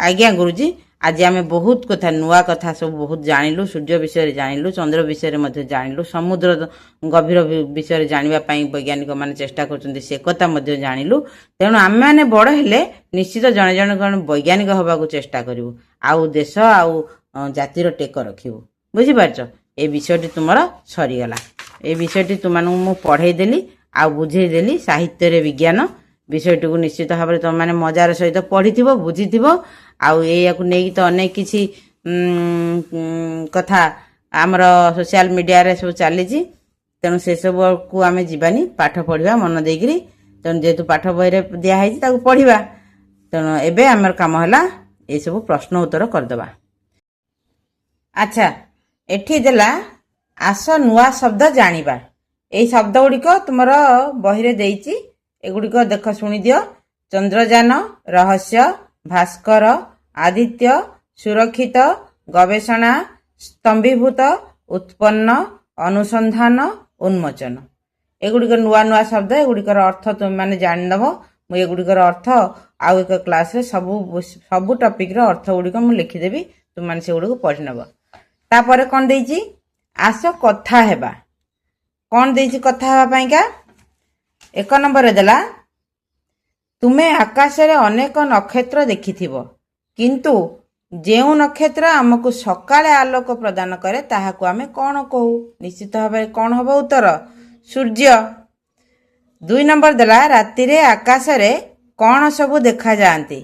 ଆଜ୍ଞା ଗୁରୁଜୀ, ଆଜି ଆମେ ବହୁତ କଥା ନୂଆ କଥା ସବୁ ବହୁତ ଜାଣିଲୁ। ସୂର୍ଯ୍ୟ ବିଷୟରେ ଜାଣିଲୁ, ଚନ୍ଦ୍ର ବିଷୟରେ ମଧ୍ୟ ଜାଣିଲୁ, ସମୁଦ୍ର ଗଭୀର ବିଷୟରେ ଜାଣିବା ପାଇଁ ବୈଜ୍ଞାନିକମାନେ ଚେଷ୍ଟା କରୁଛନ୍ତି, ସେ କଥା ମଧ୍ୟ ଜାଣିଲୁ। ତେଣୁ ଆମେମାନେ ବଡ଼ ହେଲେ ନିଶ୍ଚିତ ଜଣେ ଜଣେ ବୈଜ୍ଞାନିକ ହେବାକୁ ଚେଷ୍ଟା କରିବୁ, ଆଉ ଦେଶ ଆଉ ଜାତିର ଟେକ ରଖିବୁ। ବୁଝିପାରୁଛ? ଏ ବିଷୟଟି ତୁମର ସରିଗଲା। ଏ ବିଷୟଟି ତୁମମାନଙ୍କୁ ମୁଁ ପଢ଼େଇ ଦେଲି ଆଉ ବୁଝେଇ ଦେଲି। ସାହିତ୍ୟରେ ବିଜ୍ଞାନ ବିଷୟଟିକୁ ନିଶ୍ଚିତ ଭାବରେ ତୁମମାନେ ମଜାର ସହିତ ପଢ଼ିଥିବ, ବୁଝିଥିବ। ଆଉ ଏଇଆକୁ ନେଇକି ତ ଅନେକ କିଛି କଥା ଆମର ସୋସିଆଲ ମିଡ଼ିଆରେ ସବୁ ଚାଲିଛି। ତେଣୁ ସେସବୁକୁ ଆମେ ଯିବାନି, ପାଠ ପଢ଼ିବା ମନ ଦେଇକିରି। ତେଣୁ ଯେହେତୁ ପାଠ ବହିରେ ଦିଆହେଇଛି ତାକୁ ପଢ଼ିବା। ତେଣୁ ଏବେ ଆମର କାମ ହେଲା ଏସବୁ ପ୍ରଶ୍ନ ଉତ୍ତର କରିଦେବା। ଆଚ୍ଛା, ଏଠି ଦେଲା ଆସ ନୂଆ ଶବ୍ଦ ଜାଣିବା। ଏଇ ଶବ୍ଦ ଗୁଡ଼ିକ ତୁମର ବହିରେ ଦେଇଛି, ଏଗୁଡ଼ିକ ଦେଖ ଶୁଣିଦିଅ। ଚନ୍ଦ୍ରଯାନ, ରହସ୍ୟ, ଭାସ୍କର, ଆଦିତ୍ୟ, ସୁରକ୍ଷିତ, ଗବେଷଣା, ସ୍ତମ୍ଭୀଭୂତ, ଉତ୍ପନ୍ନ, ଅନୁସନ୍ଧାନ, ଉନ୍ମୋଚନ। ଏଗୁଡ଼ିକ ନୂଆ ନୂଆ ଶବ୍ଦ, ଏଗୁଡ଼ିକର ଅର୍ଥ ତୁମେମାନେ ଜାଣିନେବ। ମୁଁ ଏଗୁଡ଼ିକର ଅର୍ଥ ଆଉ ଏକ କ୍ଲାସରେ ସବୁ ଟପିକ୍ର ଅର୍ଥ ଗୁଡ଼ିକ ମୁଁ ଲେଖିଦେବି, ତୁମମାନେ ସେଗୁଡ଼ିକୁ ପଢ଼ିନେବ। ତାପରେ କ'ଣ ଦେଇଛି? ଆସ କଥା ହେବା। କ'ଣ ଦେଇଛି କଥା ହେବା ପାଇଁକା? 1 ନମ୍ବରରେ ଦେଲା ତୁମେ ଆକାଶରେ ଅନେକ ନକ୍ଷତ୍ର ଦେଖିଥିବ, କିନ୍ତୁ ଯେଉଁ ନକ୍ଷତ୍ର ଆମକୁ ସକାଳେ ଆଲୋକ ପ୍ରଦାନ କରେ ତାହାକୁ ଆମେ କ'ଣ କହୁ? ନିଶ୍ଚିତ ଭାବରେ କ'ଣ ହେବ ଉତ୍ତର? ସୂର୍ଯ୍ୟ। 2 ନମ୍ବର ଦେଲା ରାତିରେ ଆକାଶରେ କ'ଣ ସବୁ ଦେଖାଯାଆନ୍ତି?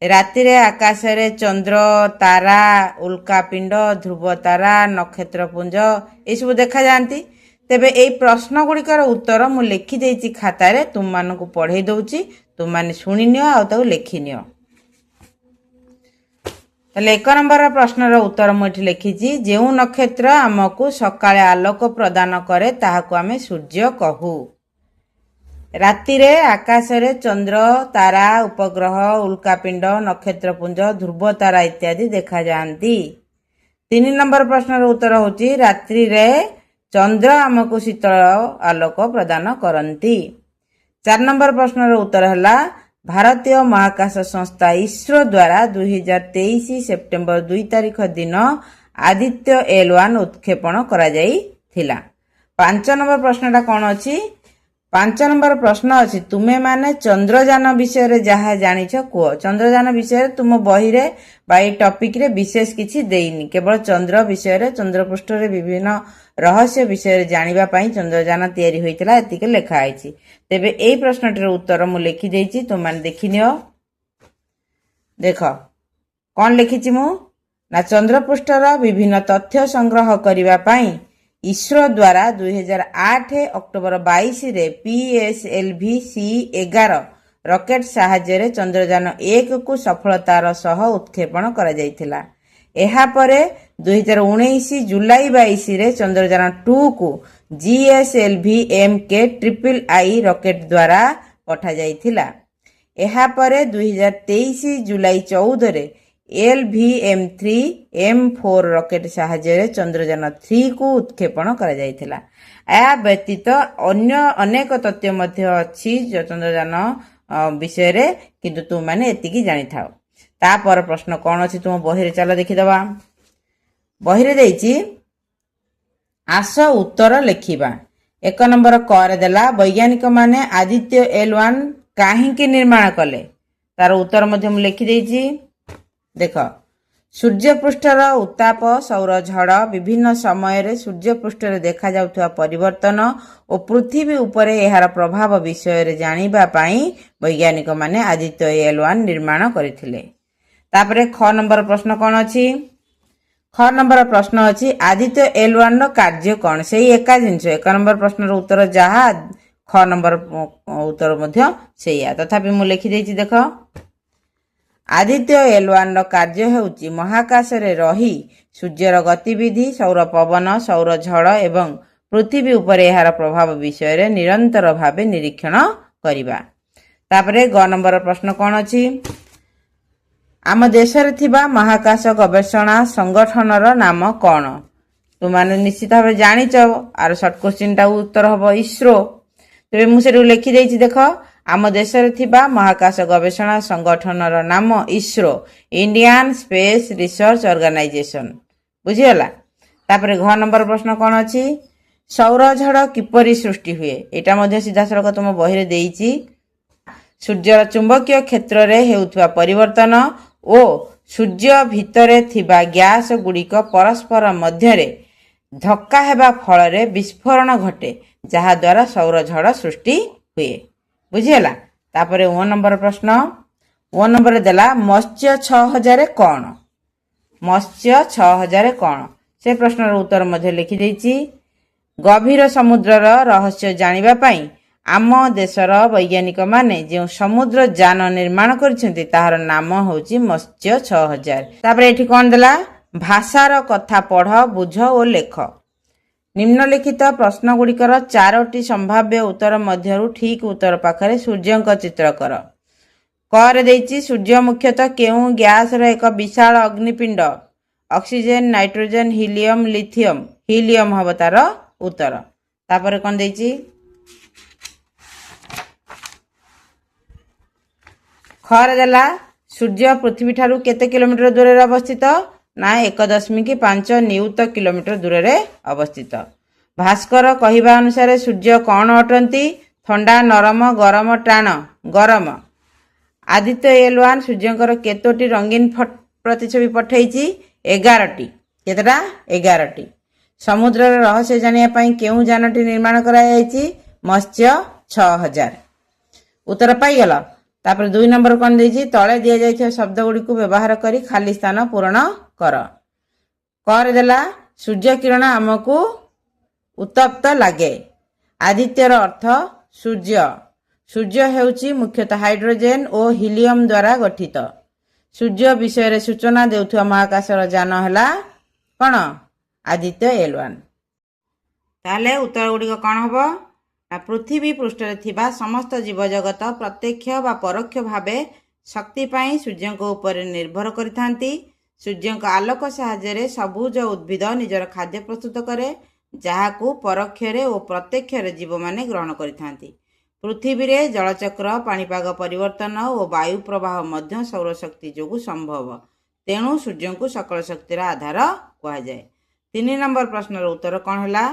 ରାତିରେ ଆକାଶରେ ଚନ୍ଦ୍ର, ତାରା, ଉଲ୍କାପିଣ୍ଡ, ଧ୍ରୁବ ତାରା, ନକ୍ଷତ୍ରପୁଞ୍ଜ ଏସବୁ ଦେଖାଯାଆନ୍ତି। ତେବେ ଏଇ ପ୍ରଶ୍ନ ଗୁଡ଼ିକର ଉତ୍ତର ମୁଁ ଲେଖିଦେଇଛି ଖାତାରେ, ତୁମମାନଙ୍କୁ ପଢ଼େଇ ଦେଉଛି, ତୁମମାନେ ଶୁଣିନିଅ ଆଉ ତାକୁ ଲେଖିନିଅ। ତାହେଲେ 1 ନମ୍ବର ପ୍ରଶ୍ନର ଉତ୍ତର ମୁଁ ଏଠି ଲେଖିଛି, ଯେଉଁ ନକ୍ଷତ୍ର ଆମକୁ ସକାଳେ ଆଲୋକ ପ୍ରଦାନ କରେ ତାହାକୁ ଆମେ ସୂର୍ଯ୍ୟ କହୁ। ରାତିରେ ଆକାଶରେ ଚନ୍ଦ୍ର, ତାରା, ଉପଗ୍ରହ, ଉଲ୍କାପିଣ୍ଡ, ନକ୍ଷତ୍ରପୁଞ୍ଜ, ଧ୍ରୁବ ତାରା ଇତ୍ୟାଦି ଦେଖାଯାଆନ୍ତି। 3 ନମ୍ବର ପ୍ରଶ୍ନର ଉତ୍ତର ହେଉଛି ରାତ୍ରିରେ ଚନ୍ଦ୍ର ଆମକୁ ଶୀତଳ ଆଲୋକ ପ୍ରଦାନ କରନ୍ତି। 4 ନମ୍ବର ପ୍ରଶ୍ନର ଉତ୍ତର ହେଲା ଭାରତୀୟ ମହାକାଶ ସଂସ୍ଥା ଇସ୍ରୋ ଦ୍ୱାରା 2023 ସେପ୍ଟେମ୍ବର 2 ତାରିଖ ଦିନ ଆଦିତ୍ୟ L1 ଉତ୍କ୍ଷେପଣ କରାଯାଇଥିଲା। 5 ନମ୍ବର ପ୍ରଶ୍ନଟା କ'ଣ ଅଛି? 5 ନମ୍ବର ପ୍ରଶ୍ନ ଅଛି ତୁମେମାନେ ଚନ୍ଦ୍ରଯାନ ବିଷୟରେ ଯାହା ଜାଣିଛ କୁହ। ଚନ୍ଦ୍ରଯାନ ବିଷୟରେ ତୁମ ବହିରେ ବା ଏଇ ଟପିକ୍ରେ ବିଶେଷ କିଛି ଦେଇନି, କେବଳ ଚନ୍ଦ୍ର ବିଷୟରେ, ଚନ୍ଦ୍ରପୃଷ୍ଠରେ ବିଭିନ୍ନ ରହସ୍ୟ ବିଷୟରେ ଜାଣିବା ପାଇଁ ଚନ୍ଦ୍ରଯାନ ତିଆରି ହୋଇଥିଲା, ଏତିକି ଲେଖା ହେଇଛି। ତେବେ ଏଇ ପ୍ରଶ୍ନଟିର ଉତ୍ତର ମୁଁ ଲେଖିଦେଇଛି, ତୁମମାନେ ଦେଖିନିଅ। ଦେଖ କ'ଣ ଲେଖିଛି ମୁଁ ନା ଚନ୍ଦ୍ରପୃଷ୍ଠର ବିଭିନ୍ନ ତଥ୍ୟ ସଂଗ୍ରହ କରିବା ପାଇଁ ଇସ୍ରୋ ଦ୍ୱାରା 2008 ଅକ୍ଟୋବର 22ରେ PSLV-C11 ରକେଟ୍ ସାହାଯ୍ୟରେ ଚନ୍ଦ୍ରଯାନ 1କୁ ସଫଳତାର ସହ ଉତ୍କ୍ଷେପଣ କରାଯାଇଥିଲା। ଏହାପରେ 2019 ଜୁଲାଇ 22ରେ ଚନ୍ଦ୍ରଯାନ 2କୁ GSLV-MK-III ରକେଟ୍ ଦ୍ୱାରା ପଠାଯାଇଥିଲା। ଏହାପରେ 2023 ଜୁଲାଇ 14ରେ LVM-3M4 ରକେଟ୍ ସାହାଯ୍ୟରେ ଚନ୍ଦ୍ରଯାନ 3କୁ ଉତ୍କ୍ଷେପଣ କରାଯାଇଥିଲା। ଏହା ବ୍ୟତୀତ ଅନ୍ୟ ଅନେକ ତଥ୍ୟ ମଧ୍ୟ ଅଛି ଚନ୍ଦ୍ରଯାନ ବିଷୟରେ, କିନ୍ତୁ ତୁମମାନେ ଏତିକି ଜାଣିଥାଅ। ତାପର ପ୍ରଶ୍ନ କ'ଣ ଅଛି ତୁମ ବହିରେ, ଚାଲ ଦେଖିଦେବା। ବହିରେ ଦେଇଛି ଆସ ଉତ୍ତର ଲେଖିବା। 1 ନମ୍ବର କରେ ଦେଲା ବୈଜ୍ଞାନିକମାନେ ଆଦିତ୍ୟ L1 କାହିଁକି ନିର୍ମାଣ କଲେ? ତାର ଉତ୍ତର ମଧ୍ୟ ମୁଁ ଲେଖିଦେଇଛି। ଦେଖ, ସୂର୍ଯ୍ୟପୃଷ୍ଠର ଉତ୍ତାପ, ସୌର ଝଡ଼, ବିଭିନ୍ନ ସମୟରେ ସୂର୍ଯ୍ୟପୃଷ୍ଠରେ ଦେଖାଯାଉଥିବା ପରିବର୍ତ୍ତନ ଓ ପୃଥିବୀ ଉପରେ ଏହାର ପ୍ରଭାବ ବିଷୟରେ ଜାଣିବା ପାଇଁ ବୈଜ୍ଞାନିକମାନେ ଆଦିତ୍ୟ L1 ନିର୍ମାଣ କରିଥିଲେ। ତାପରେ ଖ ନମ୍ବର ପ୍ରଶ୍ନ କ'ଣ ଅଛି? ଖ ନମ୍ବର ପ୍ରଶ୍ନ ଅଛି ଆଦିତ୍ୟ L1 ର କାର୍ଯ୍ୟ କ'ଣ? ସେଇ ଏକା ଜିନିଷ, 1 ନମ୍ବର ପ୍ରଶ୍ନର ଉତ୍ତର ଯାହା, ଖ ନମ୍ବର ଉତ୍ତର ମଧ୍ୟ ସେଇଆ, ତଥାପି ମୁଁ ଲେଖିଦେଇଛି। ଦେଖ, ଆଦିତ୍ୟ L1 ର କାର୍ଯ୍ୟ ହେଉଛି ମହାକାଶରେ ରହି ସୂର୍ଯ୍ୟର ଗତିବିଧି, ସୌର ପବନ, ସୌର ଝଡ଼ ଏବଂ ପୃଥିବୀ ଉପରେ ଏହାର ପ୍ରଭାବ ବିଷୟରେ ନିରନ୍ତର ଭାବେ ନିରୀକ୍ଷଣ କରିବା। ତାପରେ ଗ ନମ୍ବର ପ୍ରଶ୍ନ କ'ଣ ଅଛି? ଆମ ଦେଶରେ ଥିବା ମହାକାଶ ଗବେଷଣା ସଂଗଠନର ନାମ କ'ଣ? ତୁମମାନେ ନିଶ୍ଚିତ ଭାବେ ଜାଣିଛ, ଆର ସର୍ଟ କ୍ୱେଶ୍ଚିନ୍ଟା ଉତ୍ତର ହେବ ଇସ୍ରୋ। ତେବେ ମୁଁ ସେଠୁ ଲେଖିଦେଇଛି। ଦେଖ, ଆମ ଦେଶରେ ଥିବା ମହାକାଶ ଗବେଷଣା ସଂଗଠନର ନାମ ISRO, Indian space research organisation. ବୁଝିଗଲା? ତାପରେ ଘ ନମ୍ବର ପ୍ରଶ୍ନ କ'ଣ ଅଛି? ସୌର ଝଡ଼ କିପରି ସୃଷ୍ଟି ହୁଏ? ଏଇଟା ମଧ୍ୟ ସିଧାସଳଖ ତୁମ ବହିରେ ଦେଇଛି। ସୂର୍ଯ୍ୟର ଚୁମ୍ବକୀୟ କ୍ଷେତ୍ରରେ ହେଉଥିବା ପରିବର୍ତ୍ତନ ଓ ସୂର୍ଯ୍ୟ ଭିତରେ ଥିବା ଗ୍ୟାସ୍ ଗୁଡ଼ିକ ପରସ୍ପର ମଧ୍ୟରେ ଧକ୍କା ହେବା ଫଳରେ ବିସ୍ଫୋରଣ ଘଟେ, ଯାହାଦ୍ୱାରା ସୌର ଝଡ଼ ସୃଷ୍ଟି ହୁଏ। ବୁଝିଗଲା? ତାପରେ 1 ନମ୍ବର ପ୍ରଶ୍ନ, 1 ନମ୍ବରରେ ଦେଲା ମତ୍ସ୍ୟ 6000 କ'ଣ? ମତ୍ସ୍ୟ 6000 କ'ଣ? ସେ ପ୍ରଶ୍ନର ଉତ୍ତର ମଧ୍ୟ ଲେଖିଦେଇଛି। ଗଭୀର ସମୁଦ୍ରର ରହସ୍ୟ ଜାଣିବା ପାଇଁ आम देशर वैज्ञानिक माने जो समुद्र जान निर्माण करिसेंती ताहार नाम होची मत्स्य 6000। तापर एठी कोन देला भाषार कथा पढ़ बुझ और लेख। निम्नलिखित प्रश्न गुड़िकर 4टी संभाव्य उत्तर मध्यरु ठीक उत्तर पाखरे सूर्यंक चित्र कर। कर देइछि सूर्य मुख्यतः केउ गैस रो एक विशाल अग्निपिंड oxygen nitrogen helium lithium helium हब तार उत्तर। तापर कोन देइछि खर देला सूर्य पृथ्वी ठारू केते किलोमीटर दूर रे अवस्थित ना 1.5 नियुत किलोमीटर दूर रे अवस्थित। भास्कर कहिबा अनुसार सूर्य कौन अटंती ठंडा नरम गरम टाण गरम। आदित्य एल1 सूर्यंकर केतोटी रंगीन प्रतिछवि पठाइछि 11टी। केतटा 11टी। समुद्र रहस्य जानिया पई केउ जानटी निर्माण करा जायछि मत्स्य 6000। उत्तर पाई गेल। तापर 2 नंबर कोन देछि तळे दिया जायछि शब्द गुडी को व्यवहार करी खाली स्थान पूर्ण कर। कर देला सूर्य किरण हमकु उत्तप्त लागे। आदित्यर अर्थ सूर्य। सूर्य हेउची मुख्यतः हाइड्रोजन और हीलियम द्वारा गठित। सूर्य विषय रे सूचना देउथुवा महाकाशर जान हला कोन आदित्य एल1। ताले उत्तर गुडी कोन हबो पृथ्वी पृष्ठरे थिबा समस्त जीव जगत प्रत्यक्ष व परोक्ष भावे शक्ति पाई सूर्य उपर निर्भर करिथांती। सूर्य आलोक साहाय्य सबुज उद्भिद निजर खाद्य प्रस्तुत करे जहाकू परोक्षरे और प्रत्यक्षरे जीव माने ग्रहण करिथांती। पृथ्वी रे जलचक्र पाणीपाग परिवर्तन और वायु प्रवाह मध्य सौरशक्ति जोगु संभव। तेणु सूर्य को सकल शक्तिर आधार कहा जाए। 3 नंबर प्रश्नर उत्तर कौन है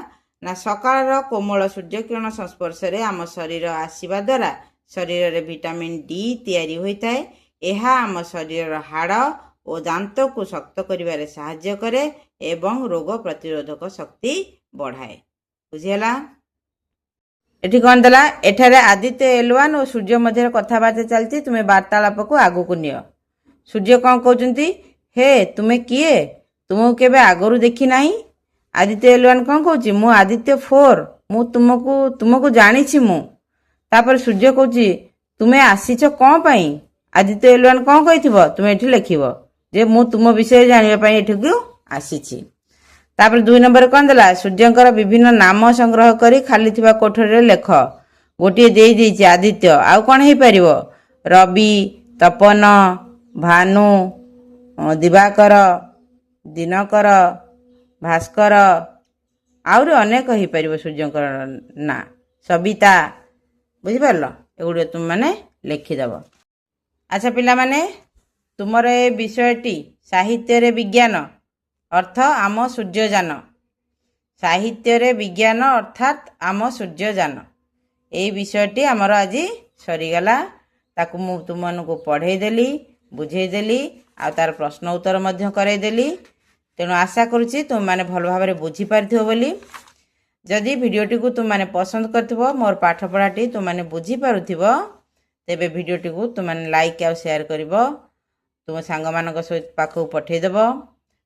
ना सकाळ कोमल सूर्य किरण संस्पर्श रे आम शरीर आसीबा द्वारा शरीर रे विटामिन डी तैयारी होता है। यह आम शरीर हाड़ और दांत को शक्त करिवारे सहाय्य करे एवं रोग प्रतिरोधक शक्ति बढ़ाए। बुझिला एठी कोन दला एठारे आदित्य एल1 और सूर्य मध्य कथाबार्ता चलती। तुम्हें वार्तालाप को आगु को नियो। सूर्य कौन कहउचंती हे तुमे किए तुमको केबे आगरु देखि नाही। आदित्य एल1 कौन कहउची मु आदित्य 4 मु तुमको जानिछि मु। तापर सूर्य कहउची तुमे आसीछ कोन पई। आदित्य एल1 कौन कहिथिबो तुमे एठी लिखिबो जे मु तुम विषय जानिबा पई एठिकु आसीछि। तापर 2 नंबर कौन देला सूर्यंकर विभिन्न नाम संग्रह करी खाली थिबा कोठरी लेख। गोटे देई देइछि आदित्य आउ कोन हे परिबो रवि तपन भानु दिवाकर दिनकर भास्कर आउर अनेक ही परिबो सूर्यंकर ना सविता। बुझि परलो एगुडे तुम माने लिखि दबो। अच्छा पिला माने तुमर ए विषयटी साहित्य रे विज्ञान अर्थ आम सूर्यजान। साहित्य रे विज्ञान अर्थात आम सूर्यजान ए विषयटी आमर आज सरीगला। ताकू मु तुमको पढ़ेदेली बुझेदेली आ तार प्रश्न उत्तर मध्य करदेली। तेणु आशा करुच्ची तुम मैंने भल भाव बुझी पारिथिबो बोली। जदि भिडियोटी को तुम मैंने पसंद करथिबो मोर पाठ पढ़ाटी तुम मैंने बुझी पारुथिबो तेबे भिडियोटी को तुम मैंने लाइक आ शेयर करिवो तुम सांग मानक सहित पाखु पठेई देबो।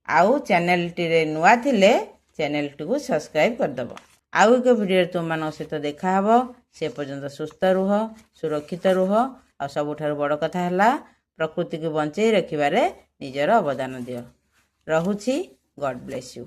आउ चैनल टी रे नुआ थिले चैनल टी को सब्सक्राइब कर देबो। आउ एक वीडियो तुम मान सहित देखा हबो। से पर्यंत सुस्थ रुह सुरक्षित रुह आ सबुठारु बड़ कथा हला प्रकृति को बंचई रखिबारे निजर अवदान दियो। रहुछि गॉड ब्लेस यू।